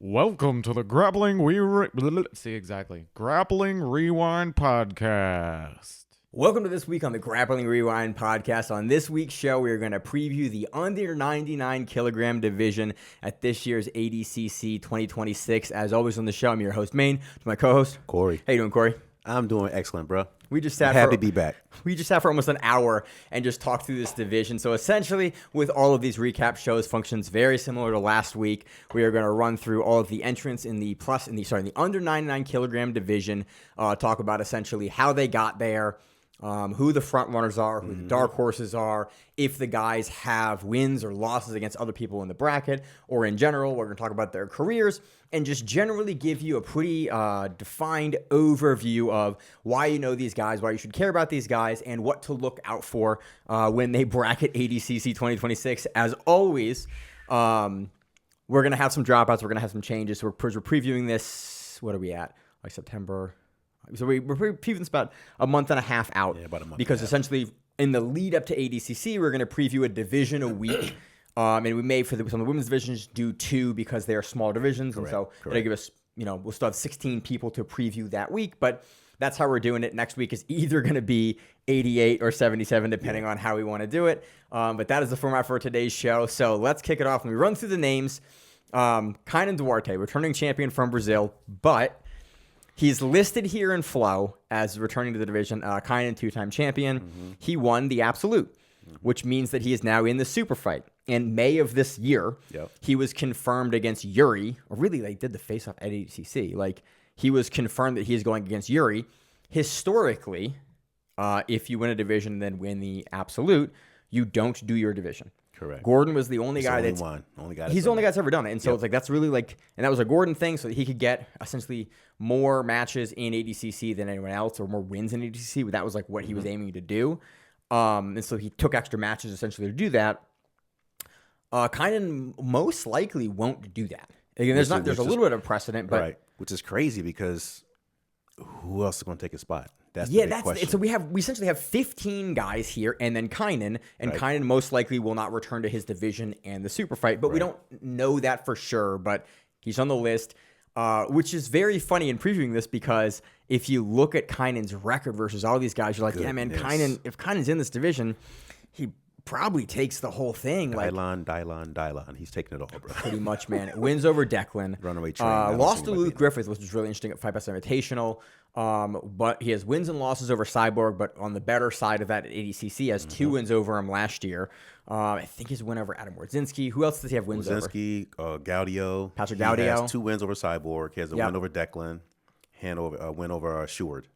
Welcome to the Grappling Grappling Rewind Podcast. Welcome to this week on the Grappling Rewind Podcast. On this week's show, we are going to preview the under 99 kilogram division at this year's ADCC 2026. As always on the show, I'm your host, Maine, to my co-host, Corey. How you doing, Corey? I'm doing excellent, bro. We just sat happy to be back. We just sat for almost an hour and just talked through this division. So essentially, with all of these recap shows, functions very similar to last week. We are going to run through all of the entrants in the under 99 kilogram division. Talk about essentially how they got there. Who the front runners are, who the dark horses are, if the guys have wins or losses against other people in the bracket, or in general, we're going to talk about their careers, and just generally give you a pretty defined overview of why you know these guys, why you should care about these guys, and what to look out for when they bracket ADCC 2026. As always, we're going to have some dropouts, we're going to have some changes, so we're previewing this, what are we at, like September... So we're previewing this about a month and a half out. Yeah, about a month. Because essentially, in the lead up to ADCC, we're going to preview a division a week. And we may, for some of the women's divisions, do two because they are small divisions. Correct, and so it'll give us, we'll still have 16 people to preview that week. But that's how we're doing it. Next week is either going to be 88 or 77, depending on how we want to do it. But that is the format for today's show. So let's kick it off. And we run through the names. Kaynan Duarte, returning champion from Brazil, but... he's listed here in Flow as returning to the division. Kaynan, two-time champion. Mm-hmm. He won the Absolute, which means that he is now in the superfight. In May of this year, he was confirmed against Yuri. Or really, they did the face-off at ADCC. He was confirmed that he is going against Yuri. Historically, if you win a division and then win the Absolute, you don't do your division. Correct. Gordon was the only guy that's he's the only guy that's ever done it. And so it's that's really and that was a Gordon thing, so that he could get essentially more matches in ADCC than anyone else, or more wins in ADCC. That was what he was aiming to do. And so he took extra matches essentially to do that. Kaynan most likely won't do that. Again, there's a little bit of precedent, but right, which is crazy because who else is going to take his spot? That's the big question. So we essentially have 15 guys here, and then Kaynan, and Kaynan most likely will not return to his division and the super fight, but we don't know that for sure. But he's on the list, which is very funny in previewing this because if you look at Kaynan's record versus all these guys, you're like, yeah, man, Kaynan. If Kaynan's in this division, he probably takes the whole thing. Dylan. He's taking it all, bro. Pretty much, man. Wins over Declan. Runaway train. Lost to Griffith, which was really interesting at Fight Pass Invitational. But he has wins and losses over Cyborg, but on the better side of that at ADCC, he has 2 wins over him last year. I think his win over Wardziński. Who else does he have wins over? Gaudio. Patrick Gaudio. He has 2 wins over Cyborg. He has a win over Declan. Win over Stewart.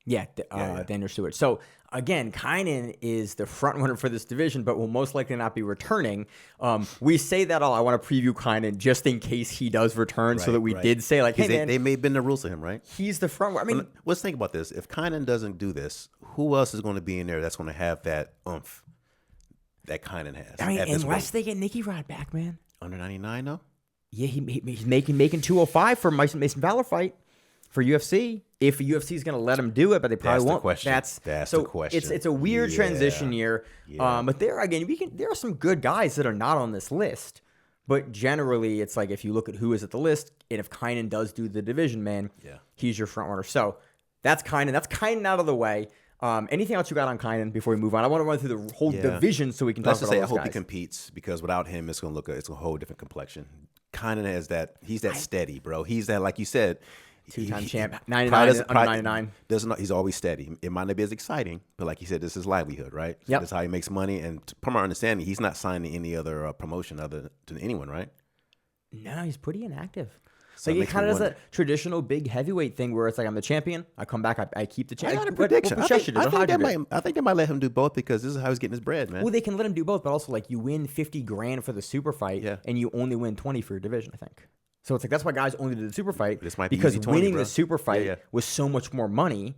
Daniel Stewart. So, again, Kaynan is the front runner for this division, but will most likely not be returning. We say that all. I want to preview Kaynan just in case he does return, so that we did say, hey, man. They may bend the rules to him, right? He's the front runner. I mean, let's think about this. If Kaynan doesn't do this, who else is going to be in there that's going to have that oomph that Kaynan has? I mean, unless they get Nicky Rod back, man. Under 99, though? Yeah, he's making 205 for Mason Valor fight. For UFC, if UFC is going to let him do it, but they probably won't. That's the question. It's a weird transition year. But there are some good guys that are not on this list. But generally, it's if you look at who is at the list, and if Kaynan does do the division, man, he's your front runner. So that's Kaynan. That's Kaynan out of the way. Anything else you got on Kaynan before we move on? I want to run through the whole division so we can talk about all those guys. I hope he competes because without him, it's going to it's a whole different complexion. Kaynan has that. He's that steady, bro. He's that, like you said. 2-time champ, 99, under 99. He's always steady. It might not be as exciting, but like you said, this is his livelihood, right? Yep. That's how he makes money. And from our understanding, he's not signed to any other promotion other than anyone, right? No, he's pretty inactive. So he kind of does that traditional big heavyweight thing where it's I'm the champion, I come back, I keep the champion. I got a prediction. I think they might let him do both because this is how he's getting his bread, man. Well, they can let him do both, but also you win $50,000 for the super fight, and you only win 20 for your division, I think. So it's that's why guys only do the super fight, because winning the super fight was so much more money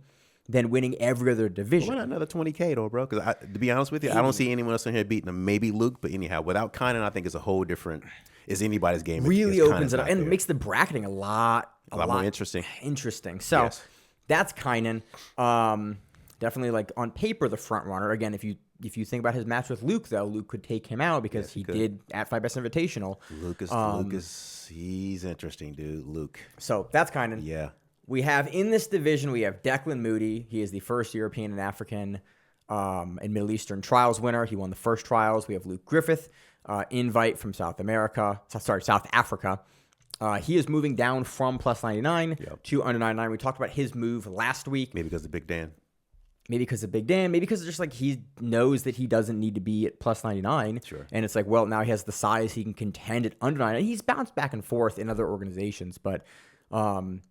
than winning every other division. Why not another $20,000 though, bro? Because to be honest with you, I don't see anyone else in here beating him. Maybe Luke, but anyhow, without Kaynan, I think it's a whole different. It's anybody's game. Really opens it up and makes the bracketing a lot more interesting. So that's Kaynan. Definitely on paper the front runner. Again, if you if you think about his match with Luke, though, Luke could take him out because he did at Fight Best Invitational. Lucas, he's interesting, dude. Luke. So that's kind of We have in this division, we have Declan Moody. He is the first European and African and Middle Eastern trials winner. He won the first trials. We have Luke Griffith, invite from South Africa. He is moving down from plus 99 to under 99. We talked about his move last week. Maybe because of Big Dan. Maybe because of Big Dan. Maybe because it's just like he knows that he doesn't need to be at plus 99. Sure. And it's like, well, now he has the size. He can contend at under 99. He's bounced back and forth in other organizations. But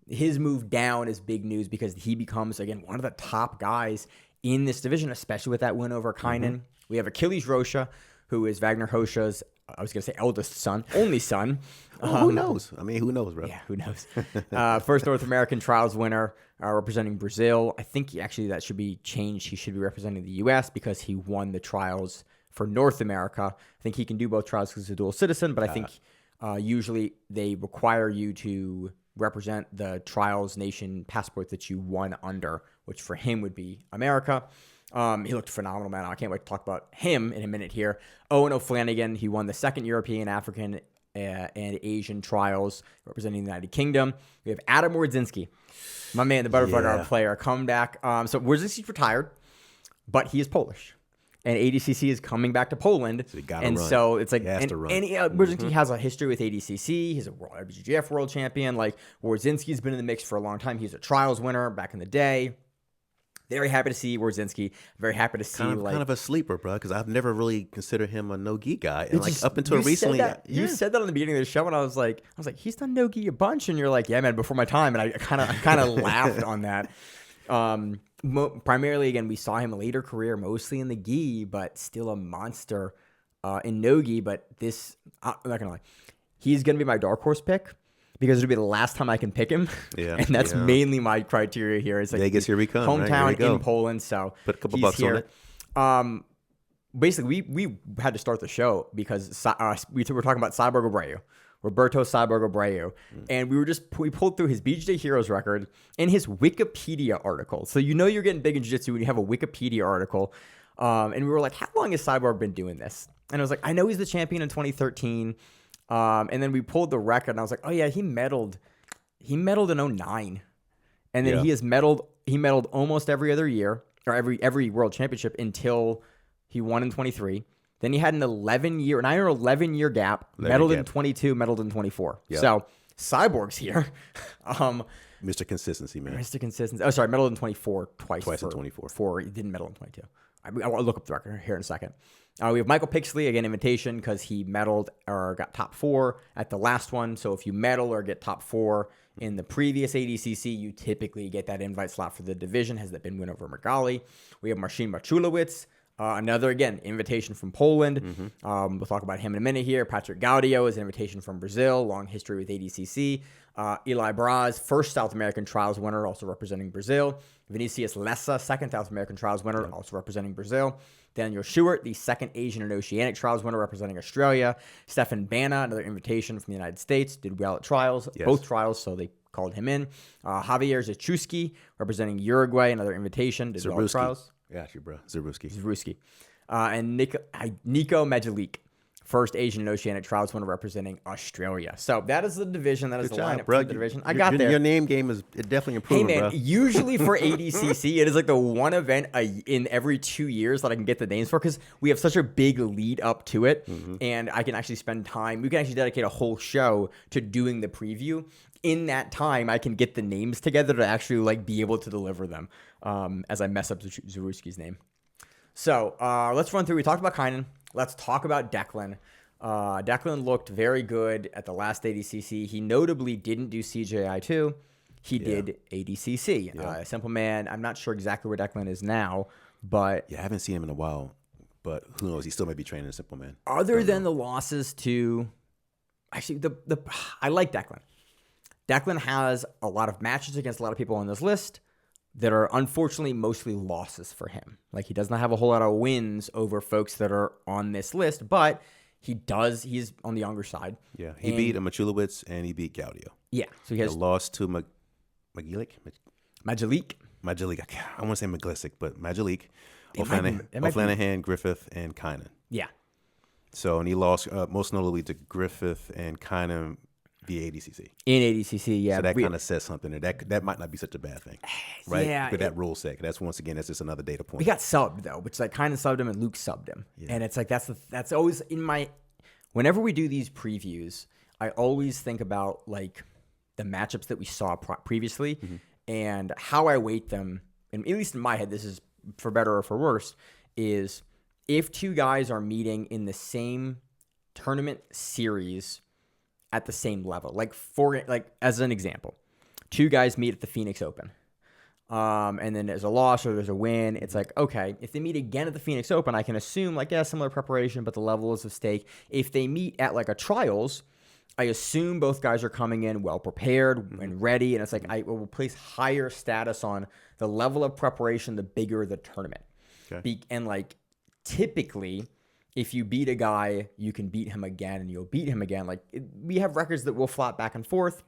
his move down is big news because he becomes, again, one of the top guys in this division, especially with that win over Kaynan. Mm-hmm. We have Achilles Rocha, who is Wagner Rocha's, I was going to say eldest son, only son. Who knows? I mean, who knows, bro? Yeah, who knows? First North American trials winner, representing Brazil. I think actually that should be changed. He should be representing the U.S. because he won the trials for North America. I think he can do both trials because he's a dual citizen, but I think usually they require you to represent the trials nation passport that you won under, which for him would be America. He looked phenomenal, man. I can't wait to talk about him in a minute here. Owen O'Flanagan, he won the second European, African, and Asian trials representing the United Kingdom. We have Adam Wardziński, my man, the butterfly guard player, come back. So Wardziński's retired, but he is Polish. And ADCC is coming back to Poland. So he gotta and run. so it's like, Wardziński has a history with ADCC. He's a WGF world champion. Like, Wardziński's been in the mix for a long time. He's a trials winner back in the day. Very happy to see Wardziński. Very happy to see kind of a sleeper, bro. Because I've never really considered him a no-gi guy, and like up until recently, you said that on the beginning of the show, and I was like, he's done no-gi a bunch, and you're like, yeah, man, before my time, and I kind of laughed on that. Primarily, again, we saw him later career, mostly in the gi, but still a monster in no-gi. But this, I'm not gonna lie, he's gonna be my dark horse pick. Because it'll be the last time I can pick him. Yeah. And that's mainly my criteria here. It's like Vegas, here we come. Hometown right? in Poland. So put a couple bucks here. on it. Basically, we had to start the show because we were talking about Cyborg Abreu. Roberto Cyborg Abreu. And we pulled through his BJJ Heroes record and his Wikipedia article. So you know you're getting big in jiu-jitsu when you have a Wikipedia article. And we were like, how long has Cyborg been doing this? And I was like, I know he's the champion in 2013. And then we pulled the record, and I was like, oh, yeah, he medaled in 2009. And then he medaled almost every other year, or every world championship until he won in 23. Then he had an 11-year gap, medaled in 22, medaled in 24. Yep. So Cyborg's here. Mr. Consistency, man. Mr. Consistency. Oh, sorry, medaled in 24 twice. Twice in 24. He didn't medal in 22. I'll look up the record here in a second. We have Michael Pixley, again, invitation, because he medaled or got top 4 at the last one. So if you medal or get top 4 in the previous ADCC, you typically get that invite slot for the division. Has that been win over Magali? We have Marcin Maciulewicz, another, again, invitation from Poland. Mm-hmm. We'll talk about him in a minute here. Patrick Gaudio is an invitation from Brazil, long history with ADCC. Eli Braz, first South American trials winner, also representing Brazil. Vinicius Lessa, second South American trials winner, also representing Brazil. Daniel Schubert, the second Asian and Oceanic trials winner, representing Australia. Stefan Bana, another invitation from the United States, did well at trials, both trials, so they called him in. Javier Zachuski, representing Uruguay, another invitation, did well at trials. Yeah, you, bro. Zaruski. And Nico Majalik, first Asian and Oceanic trials winner representing Australia. So that is the division. That is the lineup for the division. I got there. Your name game is definitely improving, Hey, man, bro. usually for ADCC, it is like the one event in every 2 years that I can get the names for because we have such a big lead up to it. Mm-hmm. And I can actually spend time. We can actually dedicate a whole show to doing the preview. In that time, I can get the names together to actually be able to deliver them as I mess up Zaruski's name. So let's run through. We talked about Kaynan. Let's talk about Declan. Declan looked very good at the last ADCC. He notably didn't do CJI2. He did ADCC. Simple Man, I'm not sure exactly where Declan is now, but... Yeah, I haven't seen him in a while, but who knows? He still might be training a Simple Man. Other than the losses to... Actually, I like Declan. Declan has a lot of matches against a lot of people on this list that are unfortunately mostly losses for him. He does not have a whole lot of wins over folks that are on this list, but he's on the younger side. Yeah, he beat Maciulewicz and he beat Gaudio. Yeah, so he has lost to Majalik. Majalik. I want to say Maglisik, but Majalik. O'Flanahan, Griffith, and Kaynan. Yeah. So, and he lost most notably to Griffith and Kaynan via ADCC. In ADCC, yeah. So that kind of says something. That might not be such a bad thing, right? Yeah, With that rule set. That's once again, that's just another data point. We got subbed though, which like kind of subbed him and Luke subbed him, and it's like that's always in my. Whenever we do these previews, I always think about like the matchups that we saw previously and how I weight them. And at least in my head, this is for better or for worse. Is if two guys are meeting in the same tournament series at the same level, like as an example, two guys meet at the Phoenix Open, and then there's a loss or there's a win. It's like, okay, if they meet again at the Phoenix Open, I can assume like, yeah, similar preparation, but the level is of stake. If they meet at like a trials, I assume both guys are coming in well prepared and ready, and it's like I will place higher status on the level of preparation the bigger the tournament. Okay. And like typically, if you beat a guy, you can beat him again, and you'll beat him again. Like we have records that will flop back and forth,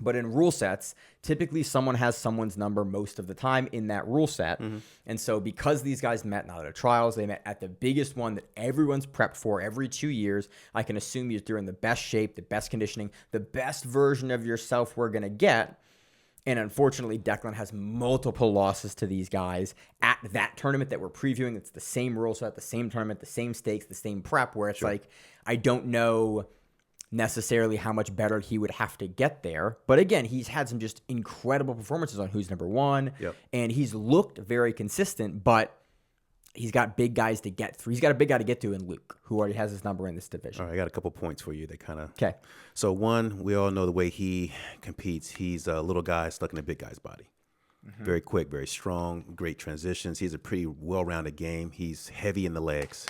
but in rule sets, typically someone has someone's number most of the time in that rule set. And so because these guys met not at a trials, they met at the biggest one that everyone's prepped for every 2 years, I can assume you're in the best shape, the best conditioning, the best version of yourself we're going to get. And unfortunately, Declan has multiple losses to these guys at that tournament that we're previewing. It's the same rule set, the same tournament, the same stakes, the same prep, where it's like, I don't know necessarily how much better he would have to get there. But again, he's had some just incredible performances on who's number one. And he's looked very consistent, but he's got big guys to get through. He's got a big guy to get to in Luke, who already has his number in this division. All right, I got a couple points for you that kind of... Okay. So one, we all know the way he competes. He's a little guy stuck in a big guy's body. Very quick, very strong, great transitions. He's a pretty well-rounded game. He's heavy in the legs,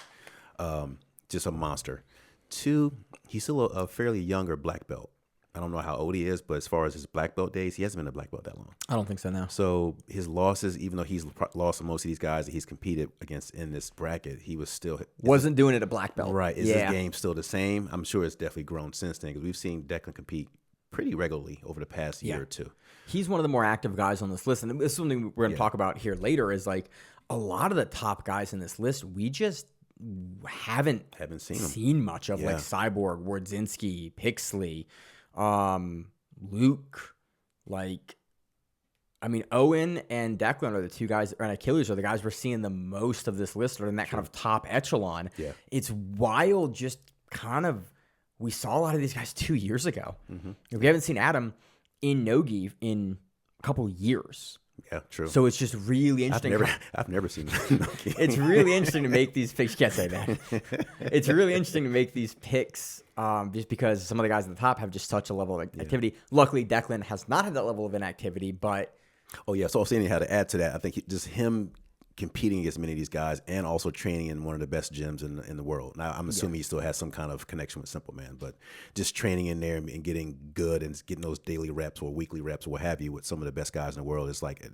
just a monster. Two, he's still a fairly younger black belt. I don't know how old he is, but as far as his black belt days, he hasn't been a black belt that long. I don't think so now. So his losses, even though he's lost to most of these guys that he's competed against in this bracket, he was still... Wasn't doing it at black belt. Right. Is his game still the same? I'm sure it's definitely grown since then, because we've seen Declan compete pretty regularly over the past year or two. He's one of the more active guys on this list. And this is something we're going to talk about here later, is like a lot of the top guys in this list, we just haven't seen much of, like Cyborg, Wardziński, Pixley, Luke, like, I mean, Eoghan and Declan are the two guys, and Achilles are the guys we're seeing the most of this list, or in that kind of top echelon. It's wild, just kind of, we saw a lot of these guys 2 years ago. We haven't seen Adam in Nogi in a couple years. Yeah, true. So it's just really interesting. I've never seen Nogi. It's really interesting to make these picks. You can't say that. It's really interesting to make these picks just because some of the guys at the top have just such a level of activity. Luckily, Declan has not had that level of inactivity, but... Oh, yeah. So I was saying how to add to that. I think just him competing against many of these guys and also training in one of the best gyms in the world. Now, I'm assuming he still has some kind of connection with Simple Man, but just training in there and getting good and getting those daily reps or weekly reps or what have you with some of the best guys in the world is like...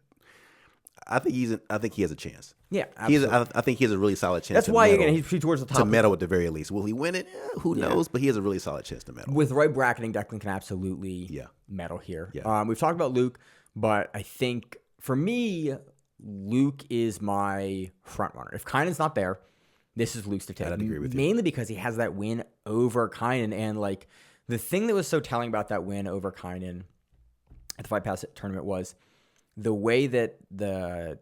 I think he has a chance. Yeah, absolutely. I think he has a really solid chance. That's why again he's pretty towards the top. To medal at the very least. Will he win it? Who knows? But he has a really solid chance to medal. With right bracketing, Declan can absolutely medal here. We've talked about Luke, but I think for me, Luke is my front runner. If Kaynan's not there, this is Luke's to take. I'd agree with you. Mainly because he has that win over Kaynan, and like the thing that was so telling about that win over Kaynan at the Fight Pass tournament was the way that the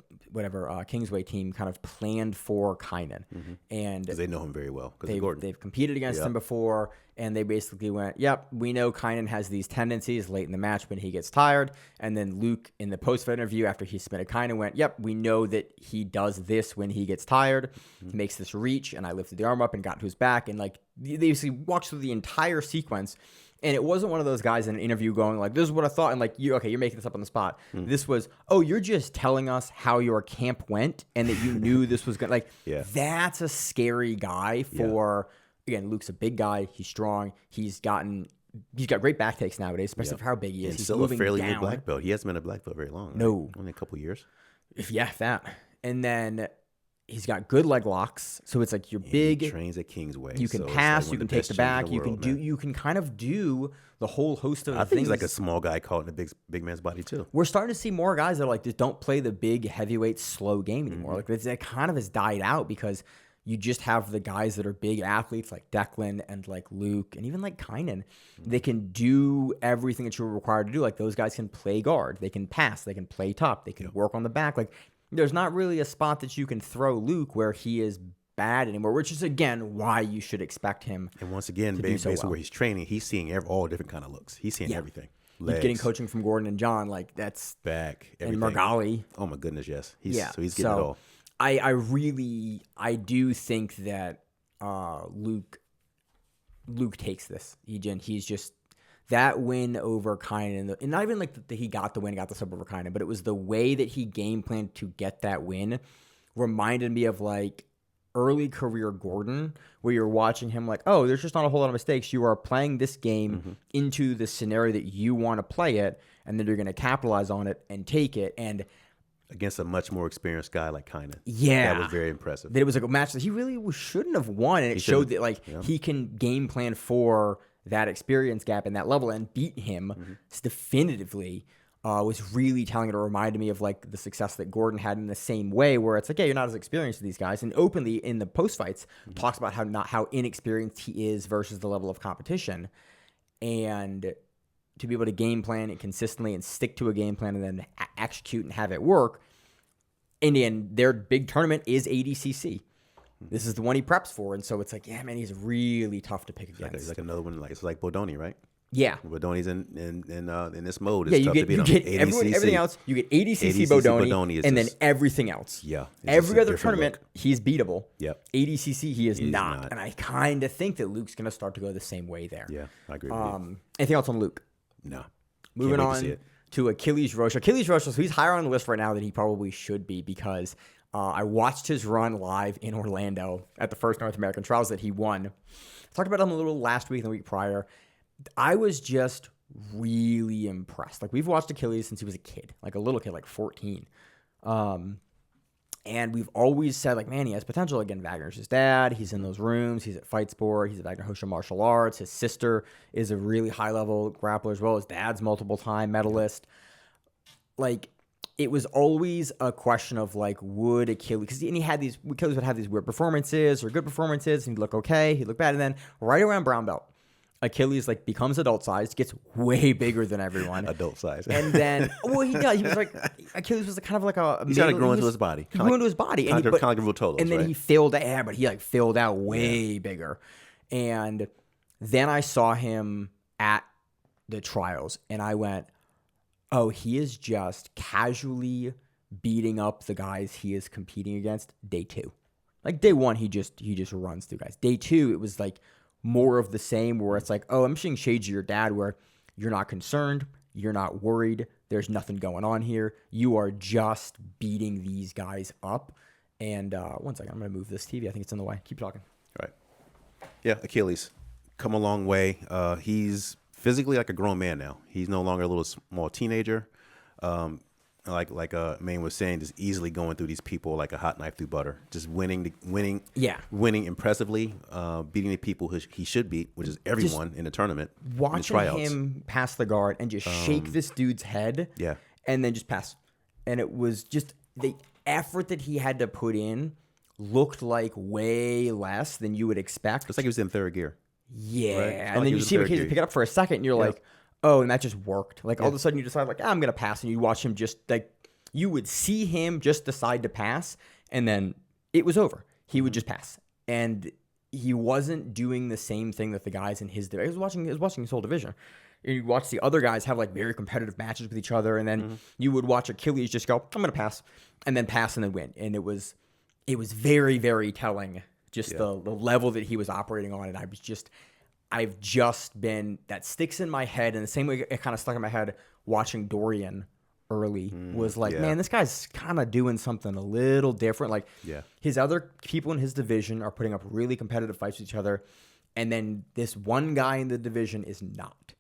Kingsway team kind of planned for Kaynan. And because they know him very well. They've competed against him before, and they basically went, yep, we know Kaynan has these tendencies late in the match when he gets tired. And then Luke, in the post-fight interview after he submitted Kaynan, went, yep, we know that he does this when he gets tired. He makes this reach, and I lifted the arm up and got to his back. And like they basically walked through the entire sequence. And it wasn't one of those guys in an interview going like, this is what I thought. And like, you're making this up on the spot. This was, you're just telling us how your camp went and that you knew this was going to, that's a scary guy for, again, Luke's a big guy. He's strong. He's got great back takes nowadays, especially for how big he is. And he's still a fairly new black belt. He hasn't been a black belt very long. No. Only a couple years. If that. And then He's got good leg locks, so it's like you're big. He trains at Kingsway. You can so pass, it's like you one can of the take best the gyms in back, you world, can man. you can kind of do the whole host of I the think things. he's like a small guy caught in a big man's body too. We're starting to see more guys that are like just don't play the big heavyweight slow game anymore. Like that kind of has died out because you just have the guys that are big athletes like Declan and like Luke and even like Kaynan. They can do everything that you're required to do. Like those guys can play guard, they can pass, they can play top, they can work on the back. Like there's not really a spot that you can throw Luke where he is bad anymore, which is again why you should expect him. And once again, based on where he's training, he's seeing all different kind of looks. He's seeing everything. Legs, He's getting coaching from Gordon and John, like that's back, everything. and Margali. Oh my goodness, yes. So he's getting it all. I do think that Luke takes this. He's just that win over Kaynan, and not even like that he got the win, got the sub over Kaynan, but it was the way that he game planned to get that win reminded me of like early career Gordon, where you're watching him like, oh, there's just not a whole lot of mistakes. You are playing this game into the scenario that you want to play it, and then you're going to capitalize on it and take it. And against a much more experienced guy like Kaynan. Yeah. That was very impressive. That it was like a match that he really shouldn't have won, and it showed that like he can game plan for that experience gap and that level and beat him definitively. Was really telling it. It reminded me of like the success that Gordon had in the same way, where it's like, yeah, you're not as experienced as these guys, and openly in the post fights talks about how inexperienced he is versus the level of competition, and to be able to game plan it consistently and stick to a game plan and then execute and have it work. And then their big tournament is ADCC. This is the one he preps for, and so it's like, yeah, man, he's really tough to pick against. It's like another one, like it's like Bodoni, right? Yeah, Bodoni's in this mode. Yeah, It's tough to beat him. everything else. You get ADCC Bodoni, is and then just- everything else. Yeah, it's every just a other different tournament, he's beatable. Yep. ADCC, he is He's not. not. And I kind of think that Luke's going to start to go the same way there. Yeah, I agree with you. Anything else on Luke? No. Moving Can't wait to see on it. to Achilles Rocha. Achilles Rocha, so he's higher on the list right now than he probably should be because I watched his run live in Orlando at the first North American Trials that he won. I talked about him a little last week and the week prior. I was just really impressed. Like, we've watched Achilles since he was a kid, like a little kid, like 14. And we've always said, like, man, he has potential. Again, Wagner's his dad. He's in those rooms. He's at Fight Sport. He's at Wagner Hosha Martial Arts. His sister is a really high-level grappler as well. His dad's multiple-time medalist. Like, it was always a question of, like, would Achilles... Because Achilles would have these weird performances or good performances, and he'd look okay, he'd look bad. And then right around brown belt, Achilles like becomes adult sized, gets way bigger than everyone. Adult size. And then, well, he does. He was like, Achilles was kind of like a. He's got to grow into his body. He grew into his body. Kind of like Rutolos, and then right? he filled out, but he like filled out way bigger. And then I saw him at the trials, and I went, oh, he is just casually beating up the guys he is competing against day two. Like day one, he just runs through guys. Day two, it was like more of the same, where it's like, oh, I'm seeing shades of your dad where you're not concerned, you're not worried, there's nothing going on here. You are just beating these guys up. And one second, I'm going to move this TV. I think it's in the way. Keep talking. Right. Yeah, Achilles. Come a long way. He's physically like a grown man now. He's no longer a little small teenager. Like Maine was saying, just easily going through these people like a hot knife through butter, just winning impressively, beating the people he should beat, which is everyone in the tournament. Watching him pass the guard and just shake this dude's head, and then just pass, and it was just the effort that he had to put in looked like way less than you would expect. It's like he was in third gear. Yeah, right? And then you see him occasionally pick it up for a second, and you're like, oh, and that just worked. Like all of a sudden you decide like, I'm going to pass. And you watch him just like, you would see him just decide to pass. And then it was over. He would just pass. And he wasn't doing the same thing that the guys in his division. He was watching his whole division. You watch the other guys have like very competitive matches with each other. And then you would watch Achilles just go, I'm going to pass. And then pass and then win. And it was very, very telling just the level that he was operating on. And I've just been, that sticks in my head, and the same way it kind of stuck in my head watching Dorian early was like, man, this guy's kind of doing something a little different. Like his other people in his division are putting up really competitive fights with each other, and then this one guy in the division is not.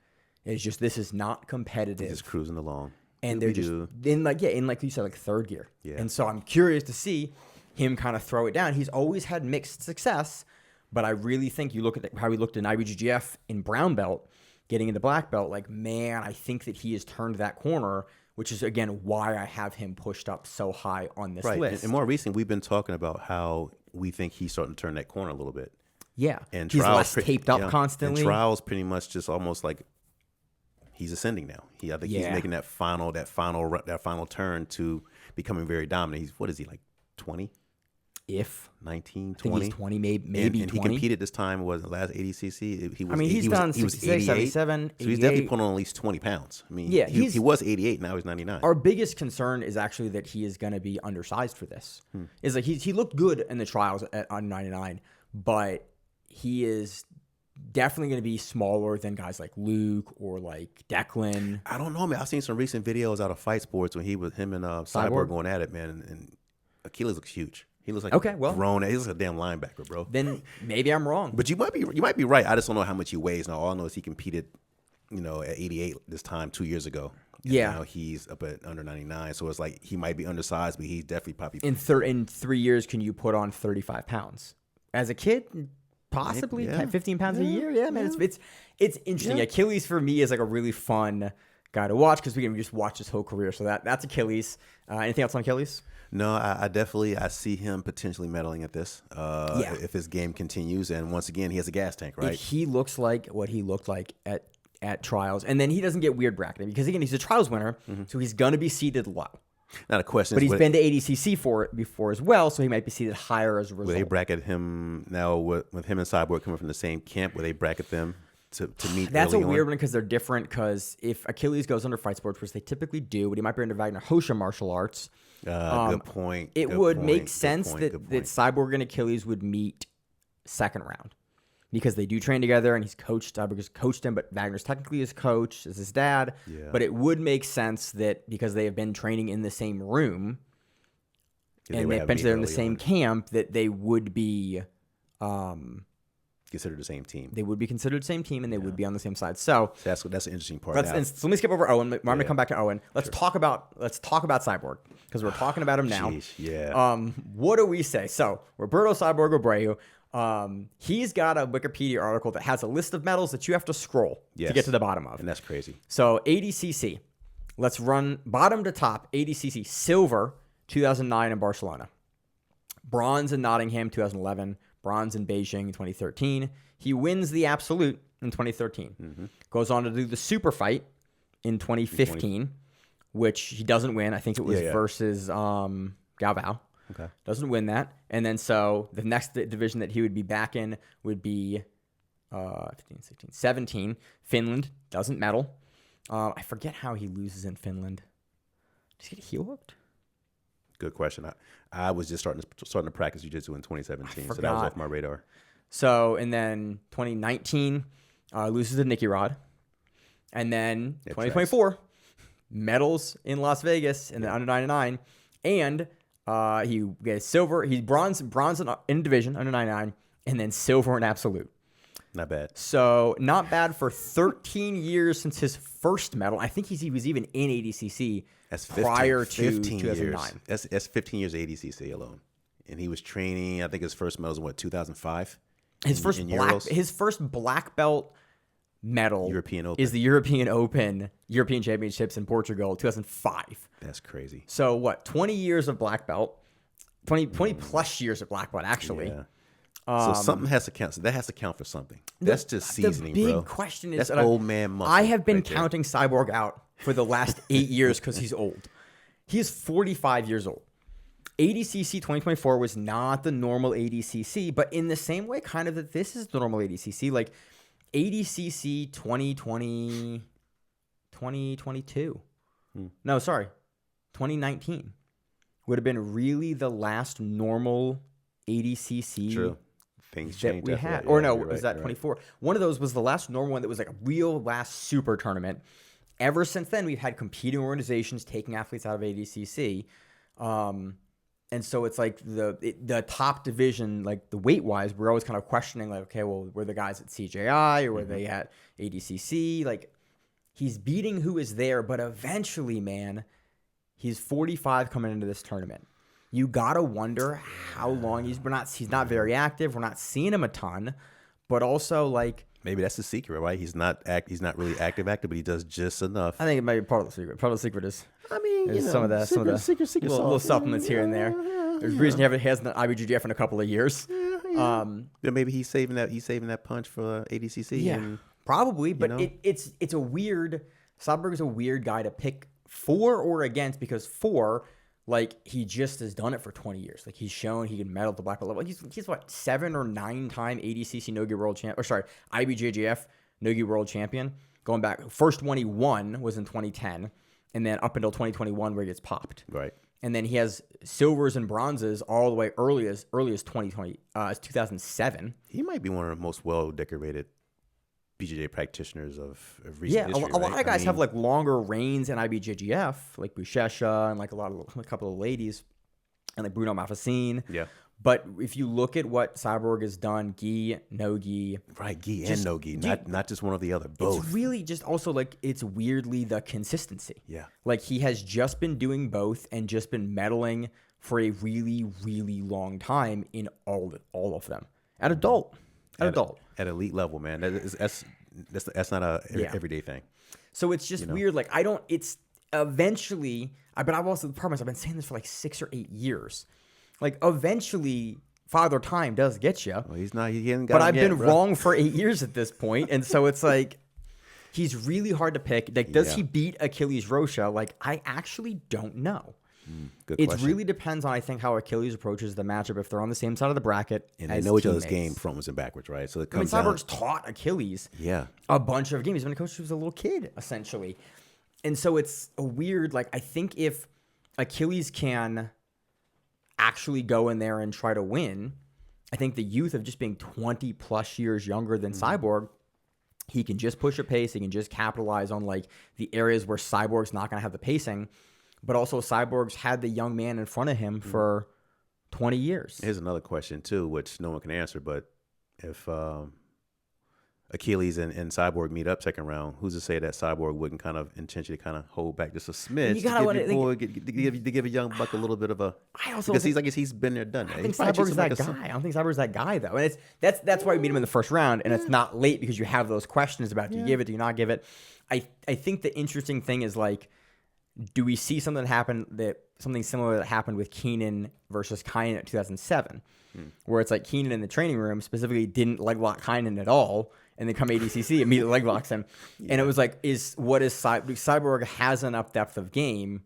It's just, this is not competitive. He's just cruising along. And they're just in like you said, like third gear. Yeah. And so I'm curious to see him kind of throw it down. He's always had mixed success, but I really think you look at how he looked in IBJJF in brown belt, getting into black belt, like, man, I think that he has turned that corner, which is, again, why I have him pushed up so high on this list. And more recently, we've been talking about how we think he's starting to turn that corner a little bit. Yeah. And he's less taped up constantly. And Trials pretty much just almost like he's ascending now. I think he's making that final turn to becoming very dominant. What is he, like 20? If 19, 20. I think he's 20, maybe and 20. he competed this time, was the last ADCC. He's done 66, 77, 88. So he's definitely putting on at least 20 pounds. I mean, he was 88, now he's 99. Our biggest concern is actually that he is going to be undersized for this. Is like he looked good in the trials on 99, but he is definitely going to be smaller than guys like Luke or like Declan. I don't know, man. I've seen some recent videos out of Fight Sports when him and Cyborg going at it, man, and Achilles looks huge. He looks like grown. He looks like a damn linebacker, bro. Then maybe I'm wrong. But you might be right. I just don't know how much he weighs. Now all I know is he competed, at 88 this time 2 years ago. And now he's up at under 99. So it's like he might be undersized, but he's definitely probably in 3 years. Can you put on 35 pounds as a kid? Possibly 15 pounds a year. Yeah, man. It's interesting. Achilles for me is like a really fun guy to watch because we can just watch his whole career. So that's Achilles. Anything else on Achilles? No, I definitely see him potentially meddling at this if his game continues. And once again, he has a gas tank, right? If he looks like what he looked like at trials, and then he doesn't get weird bracketing because, again, he's a trials winner, so he's going to be seated low. Not a question. But he's been to ADCC for it before as well, so he might be seated higher as a result. Will they bracket him now with him and Cyborg coming from the same camp? Will they bracket them to meet That's a early weird on? one because they're different because if Achilles goes under Fight Sports, which they typically do, but he might be under Wagner Rocha martial arts. Good point. It would make sense that Cyborg and Achilles would meet second round because they do train together and he's coached. Cyborg has coached him, but Wagner's technically his coach, is his dad. Yeah. But it would make sense that because they have been training in the same room and they've been in the same camp, that they would be considered the same team. They would be considered the same team and they would be on the same side. So that's an interesting part. So let me skip over Owen. I'm going to come back to Owen. Let's talk about Cyborg because we're talking about him now. What do we say? So Roberto Cyborg Abreu. He's got a Wikipedia article that has a list of medals that you have to scroll to get to the bottom of. And that's crazy. So ADCC. Let's run bottom to top. ADCC silver 2009 in Barcelona. Bronze in Nottingham 2011. Bronze in Beijing 2013. He wins the absolute in 2013. Goes on to do the super fight in 2015, which he doesn't win. I think it was versus Gaudio. Okay. Doesn't win that. And then so the next division that he would be back in would be 15, 16, 17. Finland. Doesn't medal. I forget how he loses in Finland. Does he get heel hooked? Good question. I was just starting to practice jiu-jitsu in 2017, so that was off my radar. So, and then 2019, loses to Nicky Rod. And then 2024, medals in Las Vegas in the under 99. And he gets silver. He's bronze in division, under 99, and then silver in absolute. Not bad. So, not bad for 13 years since his first medal. I think he was even in ADCC prior to 2009. That's 15 years of ADCC alone. And he was training, I think his first medal was in 2005? His first black belt medal is the European Open, European Championships in Portugal, 2005. That's crazy. So, 20 years of black belt, 20 plus years of black belt, actually. Yeah. So something has to count. So that has to count for something. That's just seasoning, bro. The big question is... That's old man muscle. I have been counting Cyborg out for the last 8 years because he's old. He is 45 years old. ADCC 2024 was not the normal ADCC, but in the same way, kind of that this is the normal ADCC. Like, ADCC 2020... 2022. No, sorry. 2019 would have been really the last normal ADCC... True. Things that changed we after had. that. Or Yeah, no, you're was right, that 24? One of those was the last normal one that was like a real last super tournament. Ever since then, we've had competing organizations taking athletes out of ADCC. And so it's like the top division, like the weight-wise, we're always kind of questioning, like, okay, well, were the guys at CJI or were they at ADCC? Like, he's beating who is there, but eventually, man, he's 45 coming into this tournament. you gotta wonder how long he's not very active. We're not seeing him a ton, but also like maybe that's the secret, right? He's not really active, but he does just enough. I think it might be part of the secret. Part of the secret is some of the secret little supplements here and there. There's a reason he hasn't done IBJJF in a couple of years. Yeah, maybe he's saving that punch for ADCC. Yeah, and, probably. But it's a weird. Cyborg is a weird guy to pick for or against because for, like, he just has done it for 20 years. Like, he's shown he can medal at the black belt level. He's what, 7 or 9 time ADCC Nogi World Champ, or sorry, IBJJF Nogi World Champion. Going back, first one he won was in 2010, and then up until 2021 where he gets popped. Right. And then he has silvers and bronzes all the way early as 2007. He might be one of the most well decorated BJJ practitioners of recent history. A lot of guys have like longer reigns in IBJJF, like Buchecha and like a couple of ladies, and like Bruno Mafacine. Yeah. But if you look at what Cyborg has done, gi, no gi, right, gi and no gi, not just one or the other, both. It's really just also like it's weirdly the consistency. Yeah. Like he has just been doing both and just been medaling for a really, really long time in all of them at adult. At elite level, man. That's not a everyday thing. So it's just weird. Like it's eventually, but I've also, the problem is I've been saying this for like 6 or 8 years. Like eventually Father Time does get you. Well, he hasn't got but I've been wrong for 8 years at this point. And so it's like, he's really hard to pick. Like, does he beat Achilles Rocha? Like, I actually don't know. Good question. It really depends on, I think, how Achilles approaches the matchup. If they're on the same side of the bracket, and they know each other's game frontwards and backwards, right? So it comes Cyborg's taught Achilles a bunch of games. He's been a coach since he was a little kid, essentially. And so it's a weird, like, I think if Achilles can actually go in there and try to win, I think the youth of just being 20 plus years younger than Cyborg, he can just push a pace. He can just capitalize on like the areas where Cyborg's not going to have the pacing, but also Cyborg's had the young man in front of him for 20 years. Here's another question too, which no one can answer, but if Achilles and Cyborg meet up second round, who's to say that Cyborg wouldn't kind of intentionally kind of hold back just a smidge to give a young buck a little bit of a, because he's been there, done that. I think Cyborg's that guy. I don't think Cyborg's that guy though, and that's why we meet him in the first round, and it's not late because you have those questions about do you give it, do you not give it. I think the interesting thing is like, do we see something similar that happened with Kaynan versus Kaynan at 2007, where it's like Kaynan in the training room specifically didn't leg lock Kaynan at all, and then come ADCC immediately leg locks him, and it was like, Cyborg has enough depth of game,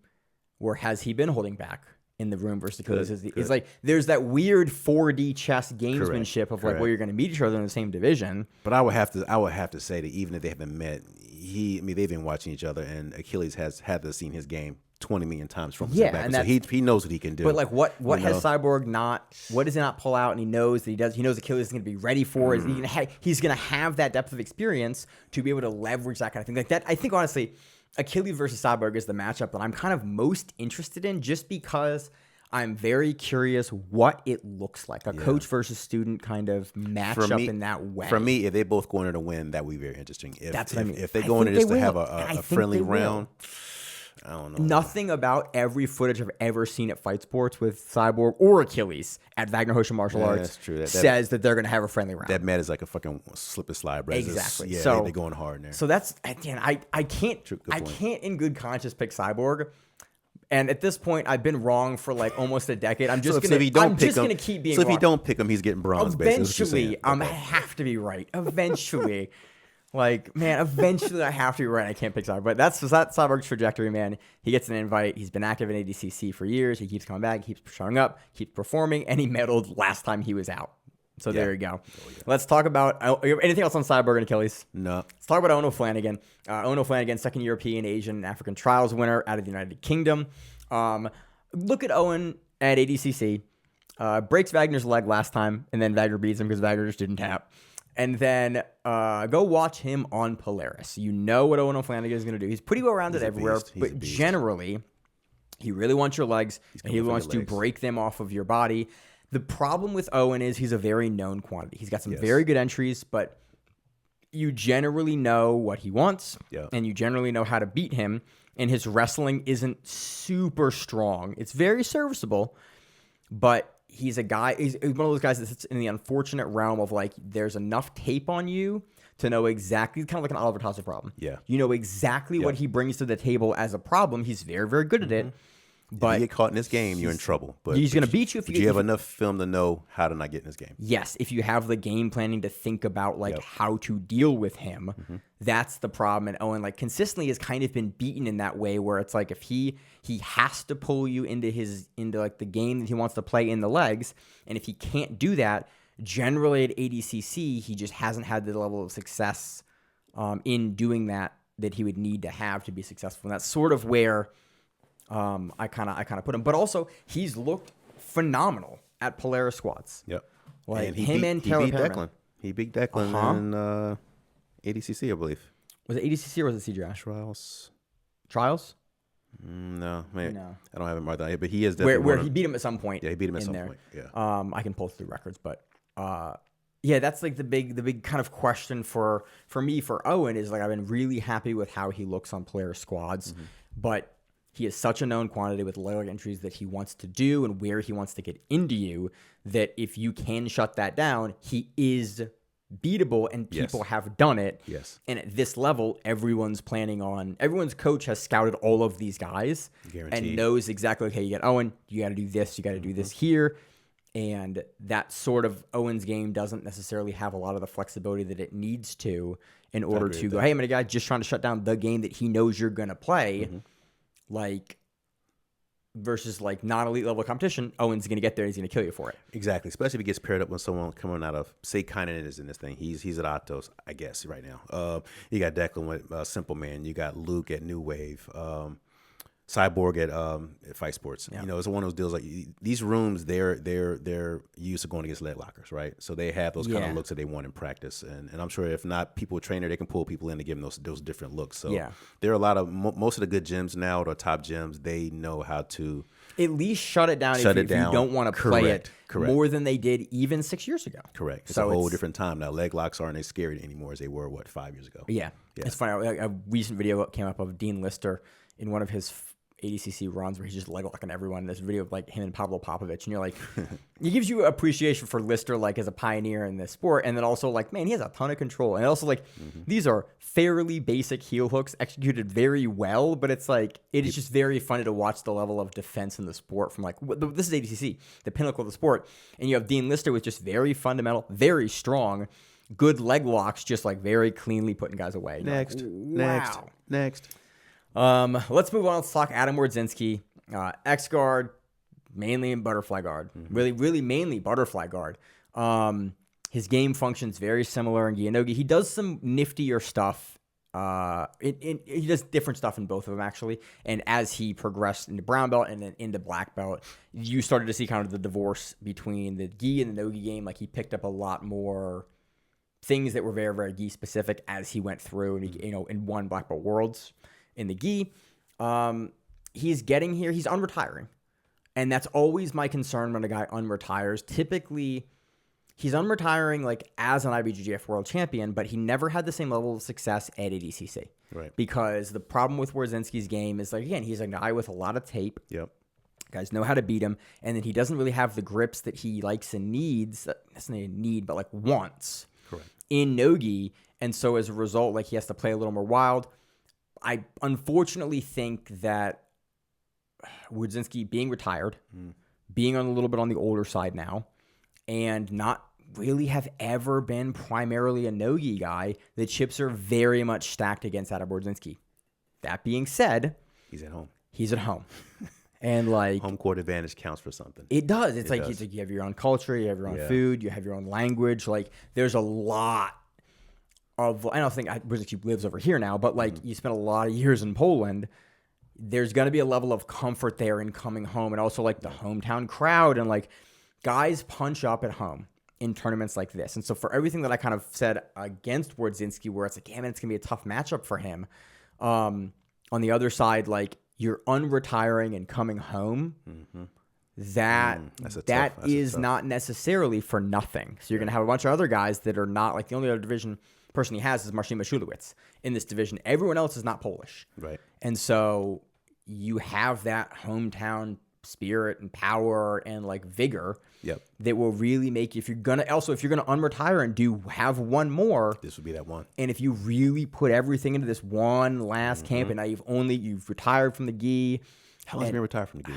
where has he been holding back in the room versus Achilles? It's like there's that weird 4D chess gamesmanship of like where you're going to meet each other in the same division. But I would have to say that even if they haven't met, they've been watching each other, and Achilles has had to seen his game 20 million times from his back. So he knows what he can do. But like what has Cyborg not, what does he not pull out, and he knows Achilles is going to be ready for it. He's going to have that depth of experience to be able to leverage that kind of thing. Like that, I think honestly, Achilles versus Cyborg is the matchup that I'm kind of most interested in, just because I'm very curious what it looks like. A coach versus student kind of matchup in that way. For me, if they both go in there to win, that would be very interesting. That's what I mean. If they go in there just to have a friendly round, I don't know. Nothing about every footage I've ever seen at Fight Sports with Cyborg or Achilles at Wagner Hosha Martial Arts says that they're going to have a friendly round. That mat is like a fucking slip and slide. Braz. Exactly. So they're going hard in there. So that's, again, I can't in good conscience pick Cyborg. And at this point, I've been wrong for like almost a decade. I'm just going to keep being wrong. So if you don't pick him, he's getting bronze. Eventually, I have to be right. Eventually. Eventually I have to be right. I can't pick Cyborg. But that's Cyborg's trajectory, man. He gets an invite. He's been active in ADCC for years. He keeps coming back. He keeps showing up. Keeps performing. And he medaled last time he was out. So there you go. Let's talk about anything else on Cyborg and Achilles? No. Let's talk about Eoghan Flanagan. Eoghan Flanagan, second European, Asian, and African trials winner out of the United Kingdom. Look at Eoghan at ADCC. Breaks Wagner's leg last time, and then Wagner beats him because Wagner just didn't tap. And then go watch him on Polaris. You know what Eoghan Flanagan is going to do. He's pretty well-rounded everywhere, but generally, he really wants your legs, and he wants to break them off of your body. The problem with Eoghan is he's a very known quantity. He's got some very good entries, but you generally know what he wants, and you generally know how to beat him, and his wrestling isn't super strong. It's very serviceable, but he's one of those guys that sits in the unfortunate realm of like there's enough tape on you to know exactly, kind of like an Oliver Tozer problem. Yeah. You know exactly what he brings to the table as a problem. He's very, very good at it. But if you get caught in this game, you're in trouble. But he's going to beat you if you have enough film to know how to not get in this game. Yes, if you have the game planning to think about like how to deal with him, that's the problem. And Owen like consistently has kind of been beaten in that way where it's like if he has to pull you into like the game that he wants to play in the legs, and if he can't do that, generally at ADCC he just hasn't had the level of success in doing that he would need to have to be successful. And that's sort of where I kind of put him, but also he's looked phenomenal at Polaris squats. Yep. Like and and Taylor beat Perriman. Declan. He beat Declan in ADCC, I believe. Was it ADCC or was it CGI? Trials? No, maybe. No. I don't have it marked down here, but he is definitely Where he beat him at some point. Yeah, he beat him at some there. point. Yeah. I can pull through records, but yeah, that's like the big kind of question for me for Owen is like I've been really happy with how he looks on Polaris squads, but he is such a known quantity with leg entries that he wants to do and where he wants to get into you that if you can shut that down, he is beatable and people have done it. Yes. And at this level, everyone's coach has scouted all of these guys and knows exactly, okay, you got Owen, you got to do this, you got to do this here. And that sort of Owen's game doesn't necessarily have a lot of the flexibility that it needs to in order to go, hey, I'm a guy just trying to shut down the game that he knows you're going to play. Like versus like non-elite level competition, Owen's going to get there and he's going to kill you for it. Exactly, especially if he gets paired up with someone coming out of, say, Kaynan is in this thing. He's at Atos, I guess, right now. You got Declan with Simple Man. You got Luke at New Wave. Cyborg at Fight Sports. Yeah. You know, it's one of those deals like these rooms. They're used to going against leg lockers, right? So they have those kind of looks that they want in practice, and I'm sure if not people trainer, they can pull people in to give them those different looks. So there are a lot of most of the good gyms now, or top gyms, they know how to at least shut it down if you don't want to play it more than they did even 6 years ago. Correct. It's a whole different time now. Leg locks aren't as scary anymore as they were 5 years ago. Yeah. It's funny. A recent video came up of Dean Lister in one of his ADCC runs where he's just leg locking everyone. There's a video of like him and Pablo Popovich, and you're like, it gives you appreciation for Lister like as a pioneer in this sport, and then also like, man, he has a ton of control, and also like these are fairly basic heel hooks executed very well, but it's like it is just very funny to watch the level of defense in the sport from like this is ADCC, the pinnacle of the sport, and you have Dean Lister with just very fundamental, very strong, good leg locks, just like very cleanly putting guys away. Next. Let's move on. Let's talk Adam Wardziński, X guard, mainly in butterfly guard. Really mainly butterfly guard. His game functions very similar in Gi. He does some niftier stuff. He does different stuff in both of them actually. And as he progressed into brown belt and then into black belt, you started to see kind of the divorce between the Gi and the no-Gi game. Like he picked up a lot more things that were very, very Gi specific as he went through and he, and won black belt worlds. In the Gi, he's getting here. He's unretiring. And that's always my concern when a guy unretires. Typically, he's unretiring like as an IBJJF world champion, but he never had the same level of success at ADCC. Right. Because the problem with Wardziński's game is like, again, he's a guy with a lot of tape. Yep. Guys know how to beat him. And then he doesn't really have the grips that he likes and needs. That's not a need, but like wants. Correct. In no-Gi. And so as a result, like he has to play a little more wild. I unfortunately think that Wardziński being retired, being a little bit on the older side now, and not really have ever been primarily a no-Gi guy, the chips are very much stacked against Adam Wardziński. That being said, he's at home. And like home court advantage counts for something. It does. It's like you have your own culture, you have your own food, you have your own language. Like there's a lot of, I don't think Wardziński lives over here now, but like you spent a lot of years in Poland. There's going to be a level of comfort there in coming home, and also like the hometown crowd, and like guys punch up at home in tournaments like this. And so for everything that I kind of said against Wardziński, where it's like, yeah, man, it's going to be a tough matchup for him. On the other side, like you're unretiring and coming home. That is not necessarily for nothing. So you're going to have a bunch of other guys that are not like the only other division person he has is Marcin Maciulewicz in this division. Everyone else is not Polish. Right. And so you have that hometown spirit and power and like vigor Yep. that will really make you, if you're gonna unretire and have one more, This would be that one. and if you really put everything into this one last camp, and now you've retired from the gi. How long has he been retired from the gi?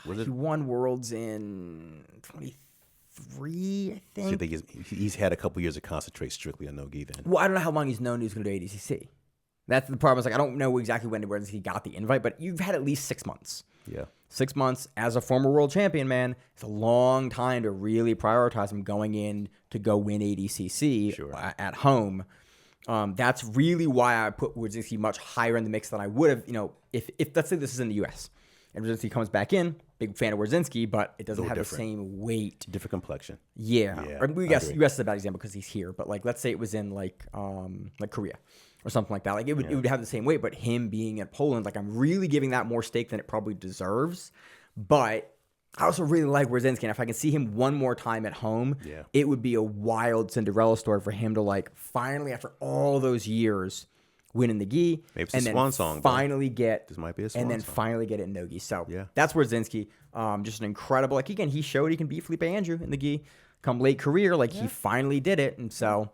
Was it? He won Worlds in 23, I So you think. think he's had a couple years to concentrate strictly on no gi then? Well, I don't know how long he's known he was going to do ADCC. That's the problem. It's like I don't know exactly when he got the invite, but you've had at least 6 months. Yeah. 6 months as a former world champion, man. It's a long time to really prioritize him going in to go win ADCC at home. That's really why I put Wardziński much higher in the mix than I would have. If let's say this is in the U.S. and Wardziński comes back in, big fan of Wardziński, but it doesn't have the same weight. Different complexion. Yeah. Yeah, Or U.S. is a bad example because he's here, but like let's say it was in like Korea or something like that. Like it would have the same weight, but him being at Poland, like I'm really giving that more stake than it probably deserves. But I also really like Wardziński, and if I can see him one more time at home, it would be a wild Cinderella story for him to like finally, after all those years, win in the gi, Maybe it's and a then swan song, finally get This might be a swan and then song. finally get it in no gi. So Yeah. that's Wardziński. Just an incredible. Like again, he showed he can beat Felipe Andrew in the gi. Come late career, like he finally did it, and so.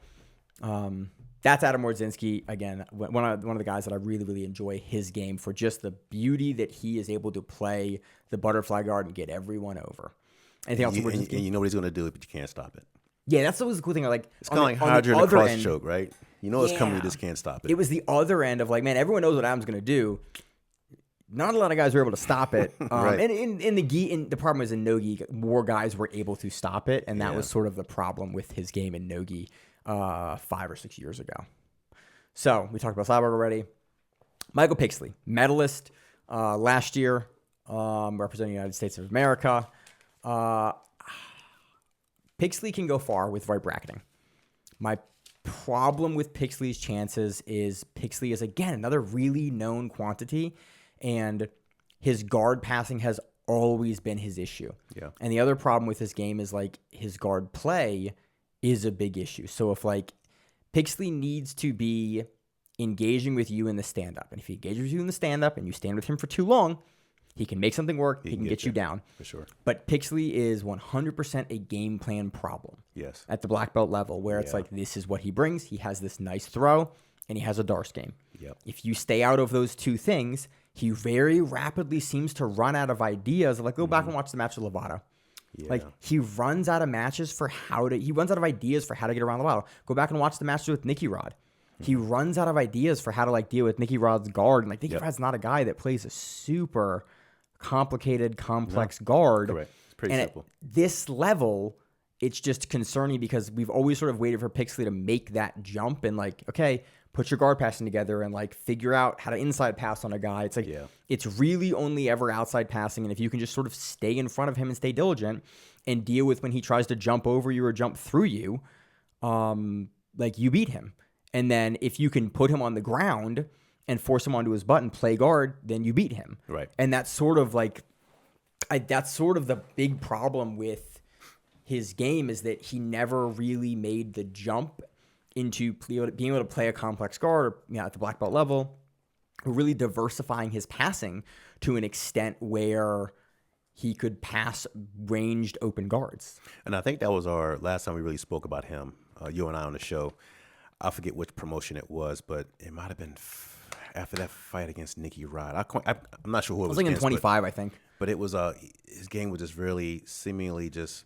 That's Adam Wardziński, again, one of the guys that I really, really enjoy his game for just the beauty that he is able to play the butterfly guard and get everyone over. Anything else? And you know what he's going to do, but you can't stop it. Yeah, that's always the cool thing. Like It's kind of like Hydra in a cross choke, right? You know it's coming, you just can't stop it. It was the other end of like, man, everyone knows what Adam's going to do. Not a lot of guys were able to stop it. Right. And in the gi, the problem is in no gi, more guys were able to stop it, and that was sort of the problem with his game in no gi 5 or 6 years ago. So we talked about Cyborg already. Michael Pixley, medalist last year, representing the United States of America. Pixley can go far with right bracketing. My problem with Pixley's chances is Pixley is, again, another really known quantity, and his guard passing has always been his issue. Yeah. And the other problem with his game is, like, his guard play is a big issue. So if, like, Pixley needs to be engaging with you in the stand-up, and if he engages with you in the stand-up and you stand with him for too long, he can make something work. He can get you down. For sure. But Pixley is 100% a game plan problem. Yes. At the black belt level, where it's like, this is what he brings. He has this nice throw, and he has a Darce game. Yep. If you stay out of those two things, he very rapidly seems to run out of ideas. Like, go back and watch the match with Lovato. Yeah. Like, he runs out of ideas for how to get around Lovato. Go back and watch the matches with Nicky Rod. He runs out of ideas for how to, like, deal with Nicky Rod's guard. And, like, Nicky Rod's not a guy that plays a super complicated, complex guard. Correct. It's pretty and simple. At this level, it's just concerning because we've always sort of waited for Pixley to make that jump and, like, okay, put your guard passing together and, like, figure out how to inside pass on a guy. It's like, it's really only ever outside passing. And if you can just sort of stay in front of him and stay diligent and deal with when he tries to jump over you or jump through you, like, you beat him. And then if you can put him on the ground and force him onto his butt and play guard, then you beat him. Right. And that's sort of like, that's sort of the big problem with his game is that he never really made the jump into being able to play a complex guard or, at the black belt level, or really diversifying his passing to an extent where he could pass ranged open guards. And I think that was our last time we really spoke about him, you and I on the show. I forget which promotion it was, but it might have been after that fight against Nicky Rod. I'm not sure who it was. Like in against, 25, I think. But it was his game was just really seemingly just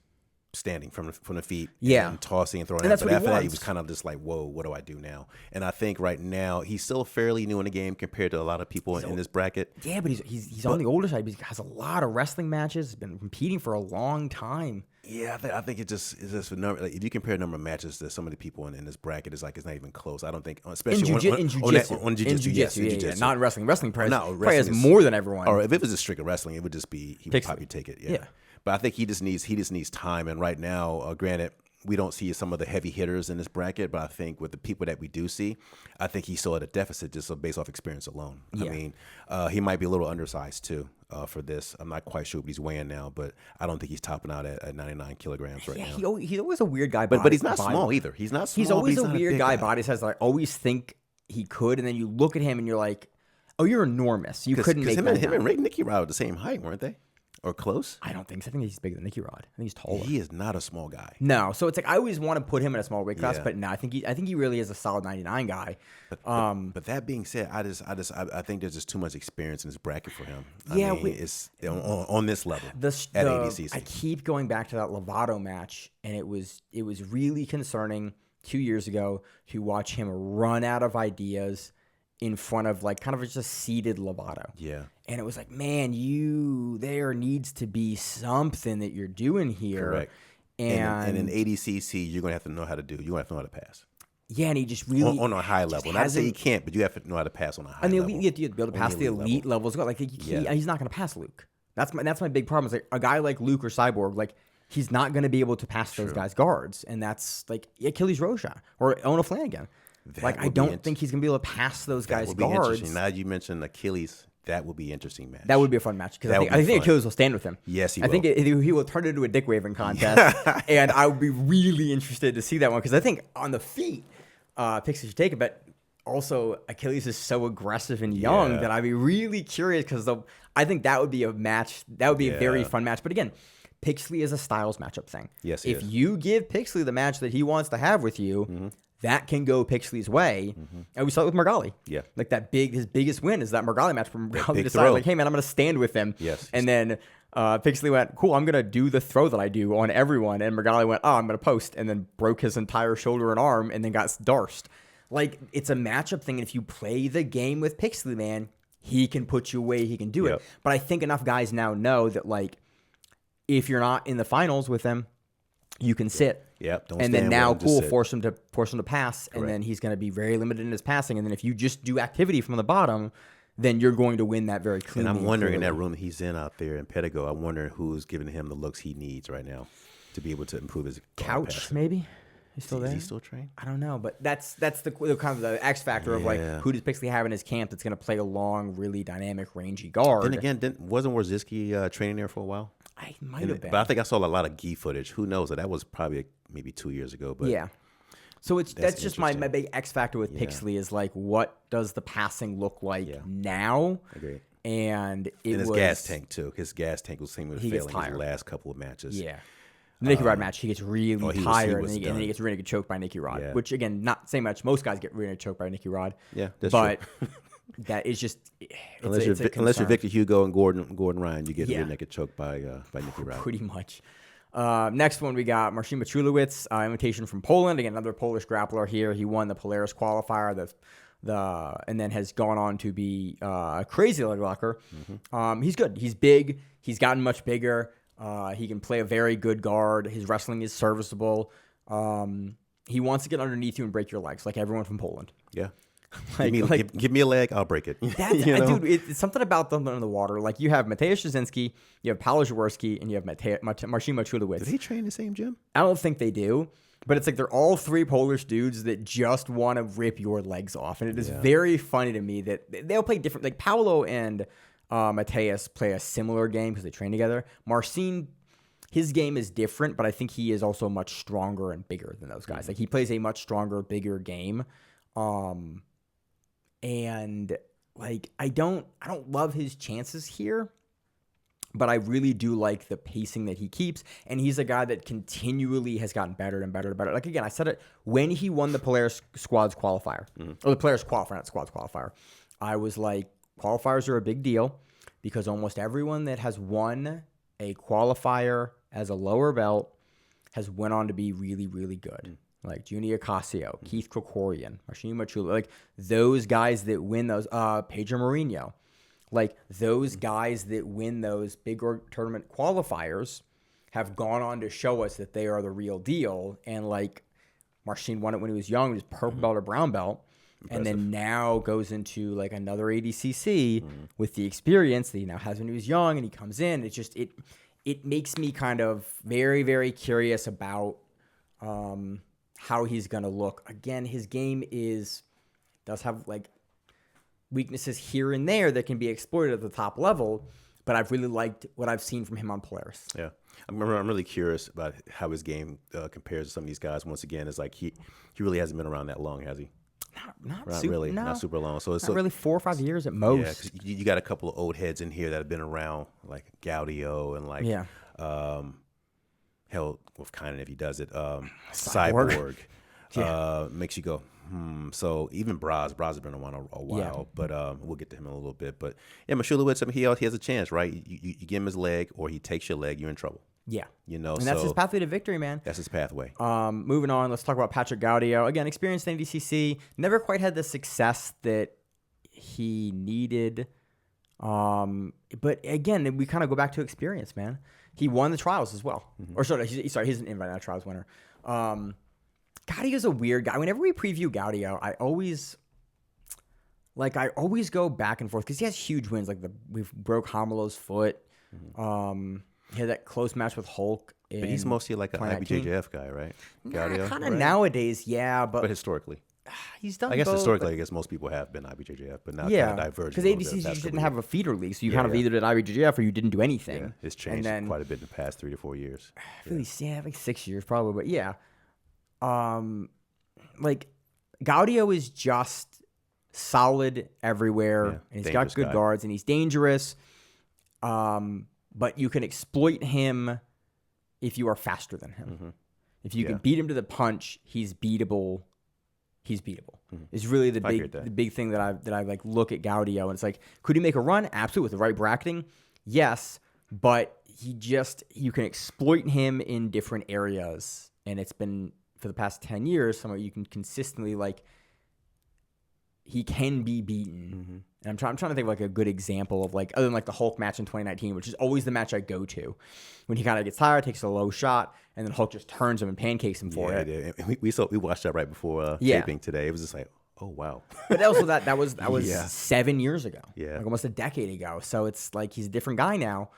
standing from the feet, and tossing and throwing. And that's but what after he that, wants. he was kind of just like, "Whoa, what do I do now?" And I think right now he's still fairly new in the game compared to a lot of people in this bracket. Yeah, but he's on the older side. But he has a lot of wrestling matches. He's been competing for a long time. Yeah, I think it's just a number. Like, if you compare the number of matches to some of the people in this bracket, it's not even close. I don't think, especially in jiu-jitsu. on jiu-jitsu, yes, in jiu-jitsu. Not in wrestling. Wrestling probably wrestling has is- more than everyone. Or if it was just strict wrestling, it would just be he would Pixley. probably take it. Yeah. But I think he just needs time. And right now, granted, we don't see some of the heavy hitters in this bracket, but I think with the people that we do see, I think he's still at a deficit just based off experience alone. Yeah. I mean, he might be a little undersized too for this. I'm not quite sure what he's weighing now, but I don't think he's topping out at 99 kilograms right now. He's always a weird guy. But he's not small either. He's not small. He's always but a not weird big guy body size that I always think he could, and then you look at him and you're like, oh, you're enormous. You couldn't make him that and happen. Nicky Rod were the same height, weren't they? Or close? I don't think so. I think he's bigger than Nicky Rod. I think he's taller. He is not a small guy. No, so it's like I always want to put him in a small weight class, Yeah. but no, I think he really is a solid 99 guy. But that being said, I think there's just too much experience in this bracket for him. Yeah, I mean, it's on this level at ADCC. I keep going back to that Lovato match, and it was really concerning 2 years ago to watch him run out of ideas in front of like kind of just a seated Lovato. Yeah. And it was like, man, there needs to be something that you're doing here. Correct. And in ADCC, you're going to have to know how to do. You're going to have to know how to pass. Yeah, and he just really on a high level. Not to say you can't, but you have to know how to pass on a high level. level. You have to be able to pass the elite levels. Like he's not going to pass Luke. That's my big problem. Is like a guy like Luke or Cyborg, like he's not going to be able to pass those guys' guards, and that's like Achilles Rocha or Ona Flanagan. Like I don't think he's going to be able to pass those guys' guards. Now you mentioned Achilles. That would be an interesting match. That would be a fun match because I think Achilles will stand with him. Yes, he will. I think he will turn it into a dick waving contest, and I would be really interested to see that one because I think on the feet, Pixley should take it, but also Achilles is so aggressive and young that I'd be really curious because I think that would be a match. That would be a very fun match. But again, Pixley is a styles matchup thing. Yes, if you give Pixley the match that he wants to have with you. That can go Pixley's way. And we saw it with Margali. Yeah. Like his biggest win is that Margali match where Margali decided, throw. like, hey, man, I'm going to stand with him. Yes. And then Pixley went, cool, I'm going to do the throw that I do on everyone. And Margali went, oh, I'm going to post. And then broke his entire shoulder and arm and then got darsed. Like, it's a matchup thing. And if you play the game with Pixley, man, he can put you away. He can do it. But I think enough guys now know that, like, if you're not in the finals with him, you can sit. Yep. And then now, force him to pass, and then he's going to be very limited in his passing. And then if you just do activity from the bottom, then you're going to win that very cleanly. And I'm wondering in that room he's in out there in Pedigo, I'm wondering who's giving him the looks he needs right now to be able to improve his Couch, passing. Maybe he's still there. Is he still trained? I don't know, but that's the kind of the X factor of like who does Pixley have in his camp that's going to play a long, really dynamic, rangy guard. Then again, wasn't Wardziński training there for a while? I might have been, but I think I saw a lot of gi footage. Who knows? That was probably maybe 2 years ago. But yeah. So that's just my big X factor with Pixley is like, what does the passing look like now? Agree. And his gas tank too. His gas tank was seemingly failing his last couple of matches. Yeah. The Nicky Rod match, he gets really tired, and then he gets really choked by Nicky Rod. Yeah. Which again, not saying much. Most guys get really choked by Nicky Rod. Yeah, that's but true. that is just unless you're Victor Hugo and Gordon Ryan, you get rear naked choked by Nicky Rod. Pretty much. Next one we got Marcin Maciulewicz, invitation from Poland. Again, another Polish grappler here. He won the Polaris qualifier, and then has gone on to be a crazy leg locker. He's good. He's big. He's gotten much bigger. He can play a very good guard. His wrestling is serviceable. He wants to get underneath you and break your legs, like everyone from Poland. Yeah. Give me a leg, I'll break it. Dude, it's something about them in the water. Like you have Mateusz Jasinski, you have Paweł Jaworski, and you have Marcin Maciulewicz. Do they train in the same gym? I don't think they do, but it's like they're all three Polish dudes that just want to rip your legs off, and it is very funny to me that they'll play different. Like Paolo and Mateusz play a similar game because they train together. Marcin, his game is different, but I think he is also much stronger and bigger than those guys. Like he plays a much stronger, bigger game. And like I don't love his chances here, but I really do like the pacing that he keeps, and he's a guy that continually has gotten better and better and better. Like again, I said it when he won the Polaris Squads qualifier, or the Polaris qualifier, not Squads qualifier. I was like, qualifiers are a big deal because almost everyone that has won a qualifier as a lower belt has went on to be really, really good. Like Juni Ocasio, Keith Krikorian, Marcin Maciulewicz, like those guys that win those, Pedro Mourinho, like those guys that win those big tournament qualifiers have gone on to show us that they are the real deal. And like Marcin won it when he was young, he was purple belt or brown belt, and then now goes into like another ADCC with the experience that he now has when he was young, and he comes in. It's just it makes me kind of very, very curious about how he's going to look. Again, his game does have like weaknesses here and there that can be exploited at the top level, but I've really liked what I've seen from him on Polaris. Yeah. I'm really curious about how his game compares to some of these guys. Once again, it's like he really hasn't been around that long, has he? Not really, not super long. So it's not really 4 or 5 years at most. Yeah, 'cause you got a couple of old heads in here that have been around, like Gaudio and like hell with Kaynan if he does it, Cyborg. Makes you go, So even Braz has been around a while, but we'll get to him in a little bit. But yeah, Maciulewicz, I mean, he has a chance, right? You give him his leg, or he takes your leg, you're in trouble. Yeah. And that's his pathway to victory, man. That's his pathway. Moving on, let's talk about Patrick Gaudio. Again, experienced in ADCC, never quite had the success that he needed. But again, we kind of go back to experience, man. He won the trials as well. Or sorry, he's an invite, not a trials winner. Gaudio's a weird guy. Whenever we preview Gaudio, I always go back and forth because he has huge wins. Like we broke Romelo's foot. He had that close match with Hulk. But he's mostly like an IBJJF guy, right? Gaudio, kind of nowadays, yeah. But historically, he's done. I guess both, historically, I guess most people have been IBJJF, but now kind of diverged. Because ADCC just didn't have a feeder league, so you kind of either did IBJJF or you didn't do anything. Yeah, it's changed quite a bit in the past 3 to 4 years. Like 6 years probably, but yeah. Like Gaudio is just solid everywhere, and he's got good guards, and he's dangerous. But you can exploit him if you are faster than him. If you can beat him to the punch, he's beatable. It's really the big thing that I like look at Gaudio, and it's like, could he make a run? Absolutely, with the right bracketing, yes. But you can exploit him in different areas, and it's been for the past 10 years, somewhere you can consistently he can be beaten. And I'm trying to think of like a good example of like, other than like the Hulk match in 2019, which is always the match I go to when he kind of gets tired, takes a low shot, and then Hulk just turns him and pancakes him for it. Yeah, we watched that right before taping today. It was just like, oh wow. But also that was 7 years ago. Yeah, like almost a decade ago. So it's like he's a different guy now.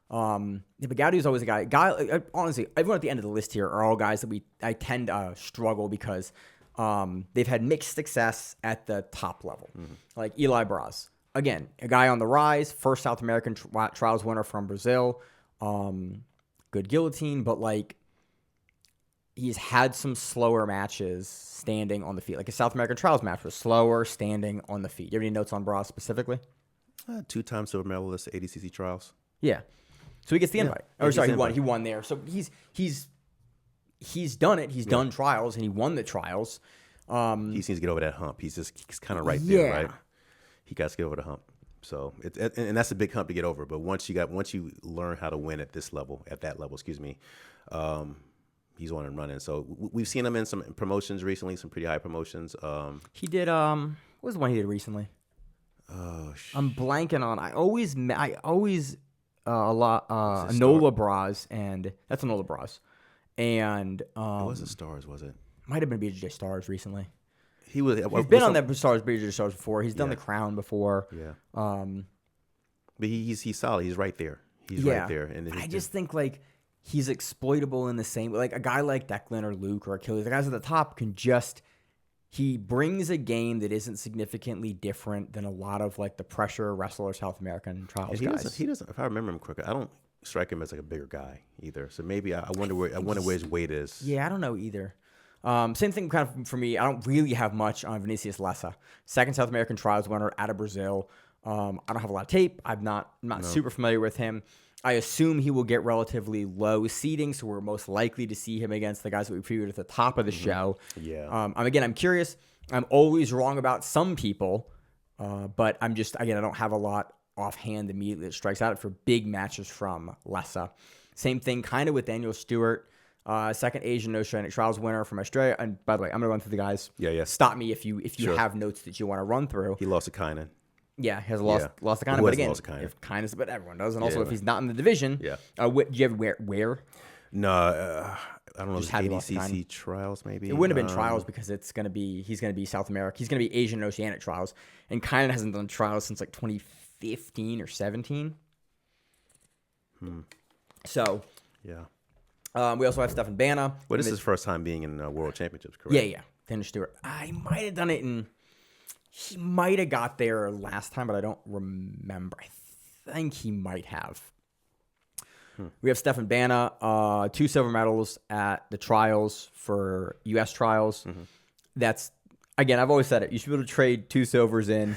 But Gaudio's always a guy. Honestly, everyone at the end of the list here are all guys that I tend to struggle because they've had mixed success at the top level. Like Eli Braz. Again, a guy on the rise, first South American trials winner from Brazil. Good guillotine, but like he's had some slower matches standing on the feet. Like a South American trials match was slower standing on the feet. You have any notes on Braz specifically? 2-time silver medalist at ADCC trials. Yeah. So he gets the invite. He won there. So he's done it. He's done trials, and he won the trials. He seems to get over that hump. He's kind of right there, right? He got to get over the hump. So and that's a big hump to get over. But once you learn how to win at that level, he's on and running. So we've seen him in some promotions recently, some pretty high promotions. He did. What was the one he did recently? I'm blanking on. I always Enola Braz, and that's Enola Braz, and it wasn't Stars, was it? Might have been BJJ Stars recently. He's been on that BJJ Stars before. He's done the Crown before. Yeah. But he's solid. He's right there. Right there. And I just think like he's exploitable in the same like a guy like Declan or Luke or Achilles. The guys at the top can just. He brings a game that isn't significantly different than a lot of like the pressure wrestler South American trials guys. He doesn't. If I remember him correctly, I don't strike him as like a bigger guy either. So maybe I wonder where his weight is. Yeah, I don't know either. Same thing kind of for me. I don't really have much on Vinicius Lessa, second South American trials winner out of Brazil. I don't have a lot of tape. I'm not super familiar with him. I assume he will get relatively low seeding, so we're most likely to see him against the guys that we previewed at the top of the show. Yeah. I'm curious. I'm always wrong about some people, but I don't have a lot offhand immediately that strikes out for big matches from Lessa. Same thing kind of with Daniel Stewart, second Asian Oceanic Trials winner from Australia. And by the way, I'm going to run through the guys. Yeah. Stop me if you have notes that you want to run through. He lost to Kaynan. Yeah, he has lost to Kaynan, but again, if Kaynan, but everyone does, and also if he's not in the division, do you have where? No, I don't know. ADCC trials, maybe. It wouldn't have been trials because he's going to be South America. He's going to be Asian and Oceanic trials, and Kaynan hasn't done trials since like 2015 or 17. So, we also have Stefan Bana. Well, this is his first time being in World Championships, correct? Yeah. Daniel Stewart. I might have done it he might have got there last time, but I don't remember. I think he might have. We have Stefan Bana, 2 silver medals at the trials for U.S. trials. That's Again, I've always said it. You should be able to trade 2 silvers in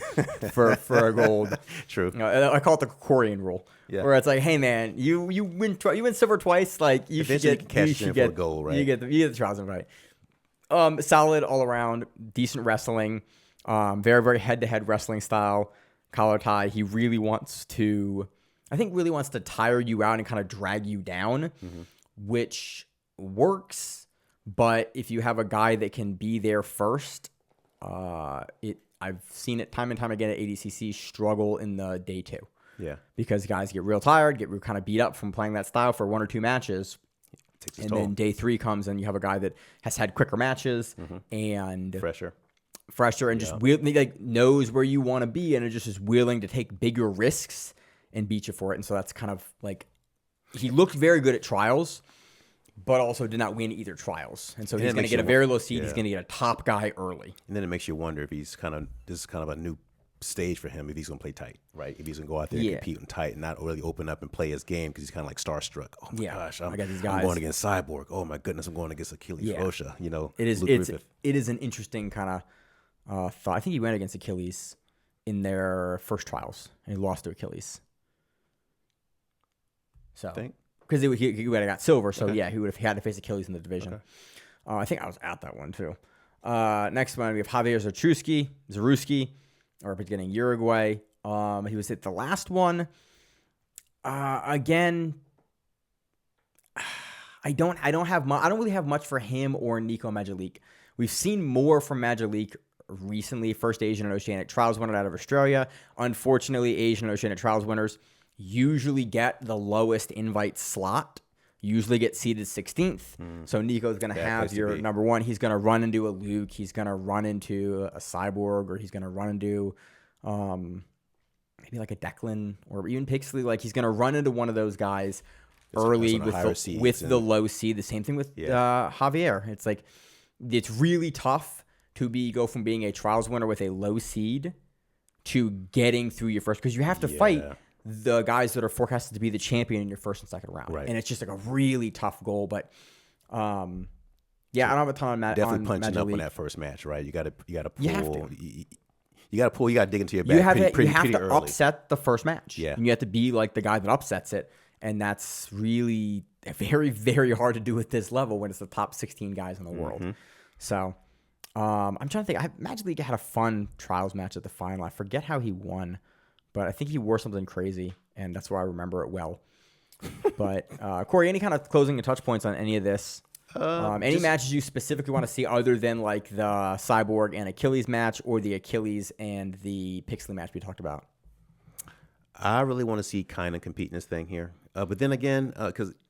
for a gold. True. I call it the Korean rule, where it's like, hey man, you win silver twice, like you should get gold, right? You get the trials invite. Solid all around, decent wrestling, very very head to head wrestling style. Collar tie. He really wants to tire you out and kind of drag you down, which works. But if you have a guy that can be there first, I've seen it time and time again at ADCC struggle in the day 2. Yeah. Because guys get real tired, get real kind of beat up from playing that style for 1 or 2 matches. And then day 3 comes and you have a guy that has had quicker matches and fresher and just like knows where you want to be and just is willing to take bigger risks and beat you for it. And so that's kind of like, he looked very good at trials, but also did not win either trials. And so he's going to get a very low seed. He's going to get a top guy early. And then it makes you wonder if this is kind of a new stage for him, if he's going to play tight, right? If he's going to go out there and compete and tight and not really open up and play his game because he's kind of like starstruck. Oh my gosh, I got these guys. I'm going against Cyborg. Oh my goodness, I'm going against Achilles, Rocha, It is an interesting kind of thought. I think he went against Achilles in their first trials and he lost to Achilles. So, because he would have got silver, so he would have had to face Achilles in the division. Okay. I think I was at that one too. Next one, we have Javier Zaruski, representing Uruguay. He was at the last one. Again, I don't really have much for him or Nico Maciulewicz. We've seen more from Maciulewicz recently. First Asian and Oceanic Trials winner out of Australia. Unfortunately, Asian and Oceanic Trials winners usually get the lowest invite slot, usually get seeded 16th. So Nico's going to have your number 1. He's going to run into a Luke. He's going to run into a Cyborg, or he's going to run into maybe like a Declan or even Pixley. Like he's going to run into one of those guys early with the low seed. The same thing with Javier. It's like, it's really tough to go from being a trials winner with a low seed to getting through your first, because you have to fight the guys that are forecasted to be the champion in your first and second round. Right. And it's just like a really tough goal. But I don't have a ton on definitely punching up on that first match, right? You got to pull. You got to pull. You got to dig into your back pretty early. Upset the first match. Yeah. And you have to be like the guy that upsets it. And that's really very, very hard to do at this level when it's the top 16 guys in the world. So I'm trying to think. Maciulewicz had a fun trials match at the final. I forget how he won, but I think he wore something crazy, and that's why I remember it well. But Corey, any kind of closing and touch points on any of this? Any matches you specifically want to see other than like the Cyborg and Achilles match, or the Achilles and the Pixley match we talked about? I really want to see Kaynan compete in this thing here. But then again,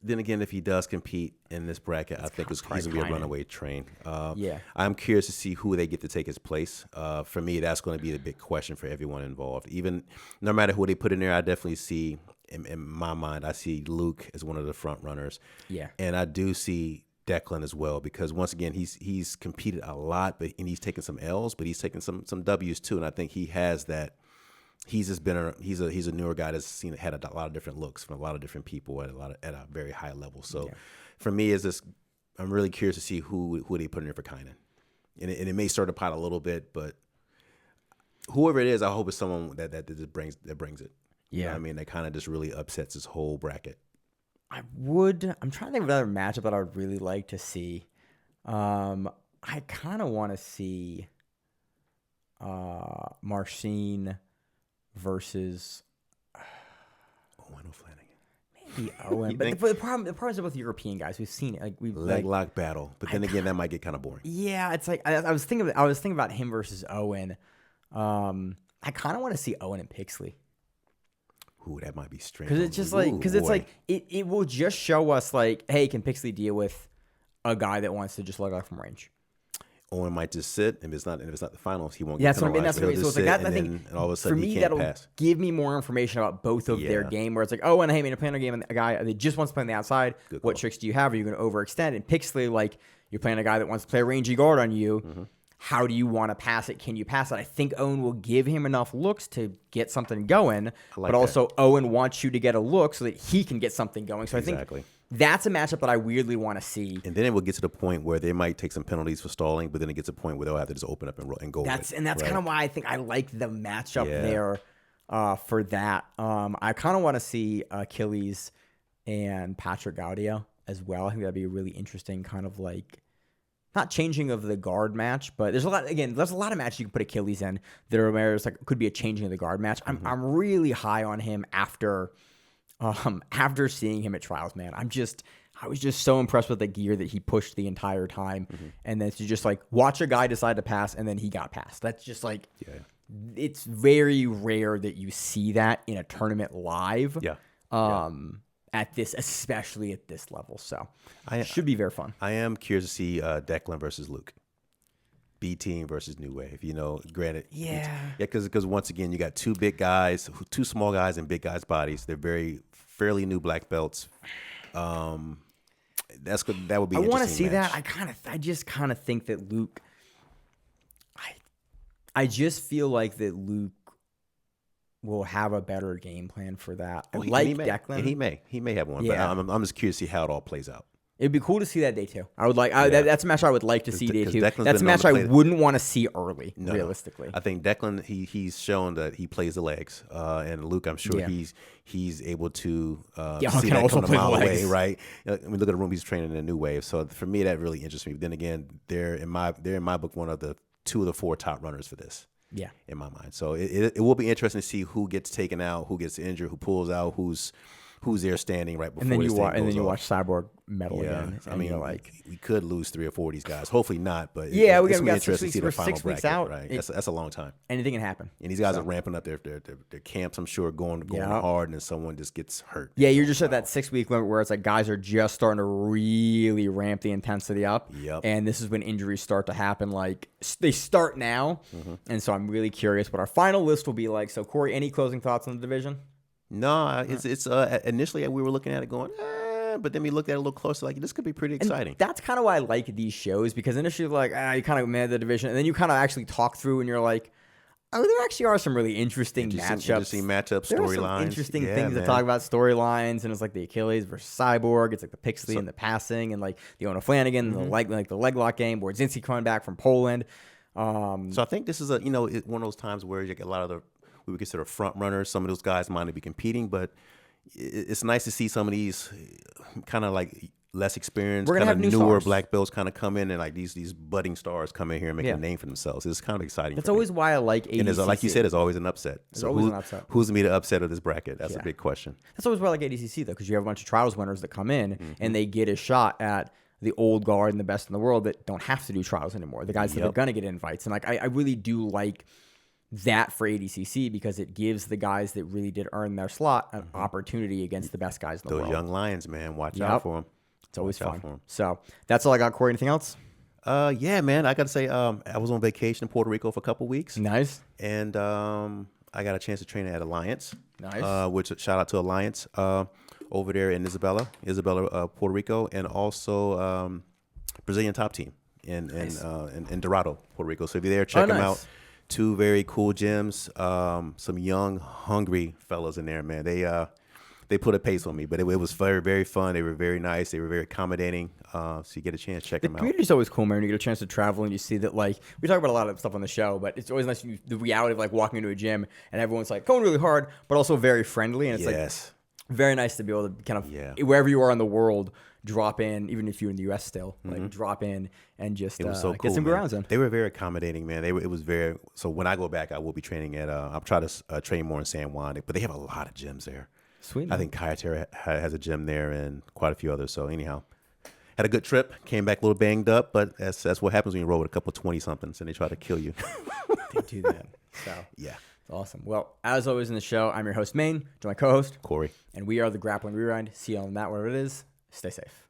if he does compete in this bracket, I think he's going to be a runaway train. I'm curious to see who they get to take his place. For me, that's going to be the big question for everyone involved. Even no matter who they put in there, I definitely see, in my mind, I see Luke as one of the front runners. Yeah. And I do see Declan as well, because once again, he's competed a lot, and he's taken some L's, but he's taken some W's too. And I think he has that. He's a newer guy that's had a lot of different looks from a lot of different people at a very high level. So for me, I'm really curious to see who they put in there for Kaynan, and it may stir the pot a little bit, but whoever it is, I hope it's someone that brings it. Yeah, you know what I mean, that kind of just really upsets this whole bracket. I'm trying to think of another matchup that I'd really like to see. I kind of want to see Marcin versus Owen O'Flanagan. Maybe Owen. But the problem is with European guys. We've seen it. Like lock battle. But then again, that might get kind of boring. Yeah, it's like I was thinking about him versus Owen. I kind of want to see Owen and Pixley. Ooh, that might be strange. Because it's just it will just show us like, hey, can Pixley deal with a guy that wants to just look out from range? Owen might just sit, and if it's not the finals, he won't get penalized. That's what I mean. So it's like that. I think and all of a sudden for me, he can't that'll pass. Give me more information about both of their game. Where it's like, oh, and hey, man, you're playing a game, and a guy that just wants to play on the outside. What tricks do you have? Are you going to overextend? And Pixley, like, you're playing a guy that wants to play a rangy guard on you. Mm-hmm. How do you want to pass it? Can you pass it? I think Owen will give him enough looks to get something going, but also Owen wants you to get a look so that he can get something going. So I think That's a matchup that I weirdly want to see. And then it will get to the point where they might take some penalties for stalling, but then it gets to a point where they'll have to just open up and go. That's right? kind of why I think I like the matchup there for that. I kind of want to see Achilles and Patrick Gaudio as well. I think that'd be a really interesting kind of like, not changing of the guard match, but there's a lot of matches you can put Achilles in that are where it's like could be a changing of the guard match. I'm really high on him after seeing him at trials, man. I was just so impressed with the gear that he pushed the entire time. And then to just like watch a guy decide to pass and then he got passed. That's just like, it's very rare that you see that in a tournament live. Especially at this level. So it should be very fun. I am curious to see Declan versus Luke. B team versus New Wave. Granted. Because once again, you got two big guys, two small guys in big guys' bodies. They're fairly new black belts. That would be. I want to see match. That. I just kind of think that Luke. I just feel like that Luke will have a better game plan for that. Declan, and he may have one. Yeah. But I'm just curious to see how it all plays out. It'd be cool to see that day two. I would like that's a match I would like to see day two. That's a match I wouldn't want to see early, realistically. I think Declan he's shown that he plays the legs, and Luke I'm sure he's able to see that come a mile away, right? I mean, look at the room he's training in a New Wave. So for me, that really interests me. But then again, they're in my book one of the 2 of the 4 top runners for this. Yeah, in my mind. So it will be interesting to see who gets taken out, who gets injured, who pulls out, who's there standing right before. And then you watch Cyborg medal again. I mean, we could lose 3 or 4 of these guys. Hopefully not, but we got interesting 6 weeks. to see the We're final 6 weeks bracket, out. Right? That's a long time. Anything can happen. And these guys are ramping up their camps. I'm sure going hard, and then someone just gets hurt. Yeah, you're just at that 6 week limit where it's like guys are just starting to really ramp the intensity up. Yep. And this is when injuries start to happen. Like they start now, and so I'm really curious what our final list will be like. So Corey, any closing thoughts on the division? No, it's initially we were looking at it going, but then we looked at it a little closer, like this could be pretty exciting. And that's kind of why I like these shows, because initially like you kind of mad at the division, and then you kind of actually talk through, and you're like, oh, there actually are some really interesting matchups. Interesting matchups, storylines. Interesting things to talk about, storylines, and it's like the Achilles versus Cyborg. It's like the Pixley and the passing, and like the Eoghan Flanagan, and the leg lock game. Wardziński coming back from Poland. So I think this is one of those times where you get a lot of we would consider front runners. Some of those guys might be competing, but it's nice to see some of these kind of like less experienced, kind of newer black belts kind of come in, and like these budding stars come in here and make a name for themselves. It's kind of exciting. That's always why I like ADCC. And like you said, there's always an upset. There's always an upset. Who's going to be the upset of this bracket? That's a big question. That's always why I like ADCC, though, because you have a bunch of trials winners that come in and they get a shot at the old guard and the best in the world that don't have to do trials anymore. The guys that are going to get invites. And like I really do like that for ADCC, because it gives the guys that really did earn their slot an opportunity against the best guys in the world. Those young lions, man. Watch out for them. It's always fun. So that's all I got. Corey, anything else? Yeah, man. I got to say, I was on vacation in Puerto Rico for a couple weeks. Nice. And I got a chance to train at Alliance. Nice. Which shout out to Alliance over there in Isabela, Puerto Rico, and also Brazilian top team in Dorado, Puerto Rico. So if you're there, check them out. 2 very cool gyms. Some young, hungry fellas in there, man. They put a pace on me, but it was very, very fun. They were very nice. They were very accommodating. So you get a chance, check them out. The community's always cool, man. You get a chance to travel and you see that, like, we talk about a lot of stuff on the show, but it's always nice, the reality of like walking into a gym and everyone's like going really hard, but also very friendly. And it's like very nice to be able to kind of, wherever you are in the world, drop in, even if you're in the U.S. still, like drop in and just get some grounds in. They were very accommodating, man. It was very, so when I go back, I will be training at, I'll try to train more in San Juan, but they have a lot of gyms there. Sweet. Man. I think Kayatera has a gym there and quite a few others. So anyhow, had a good trip, came back a little banged up, but that's what happens when you roll with a couple of 20-somethings and they try to kill you. They do that. So yeah. Awesome. Well, as always in the show, I'm your host, Maine, to my co-host, Corey. And we are the Grappling Rewind. See you on that, wherever it is. Stay safe.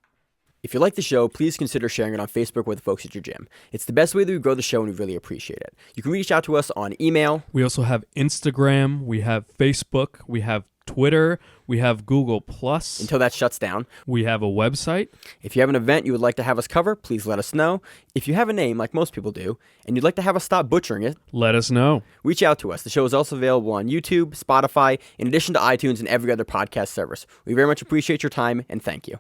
If you like the show, please consider sharing it on Facebook with folks at your gym. It's the best way that we grow the show, and we really appreciate it. You can reach out to us on email. We also have Instagram. We have Facebook. We have Twitter. We have Google+. Until that shuts down. We have a website. If you have an event you would like to have us cover, please let us know. If you have a name, like most people do, and you'd like to have us stop butchering it, let us know. Reach out to us. The show is also available on YouTube, Spotify, in addition to iTunes and every other podcast service. We very much appreciate your time, and thank you.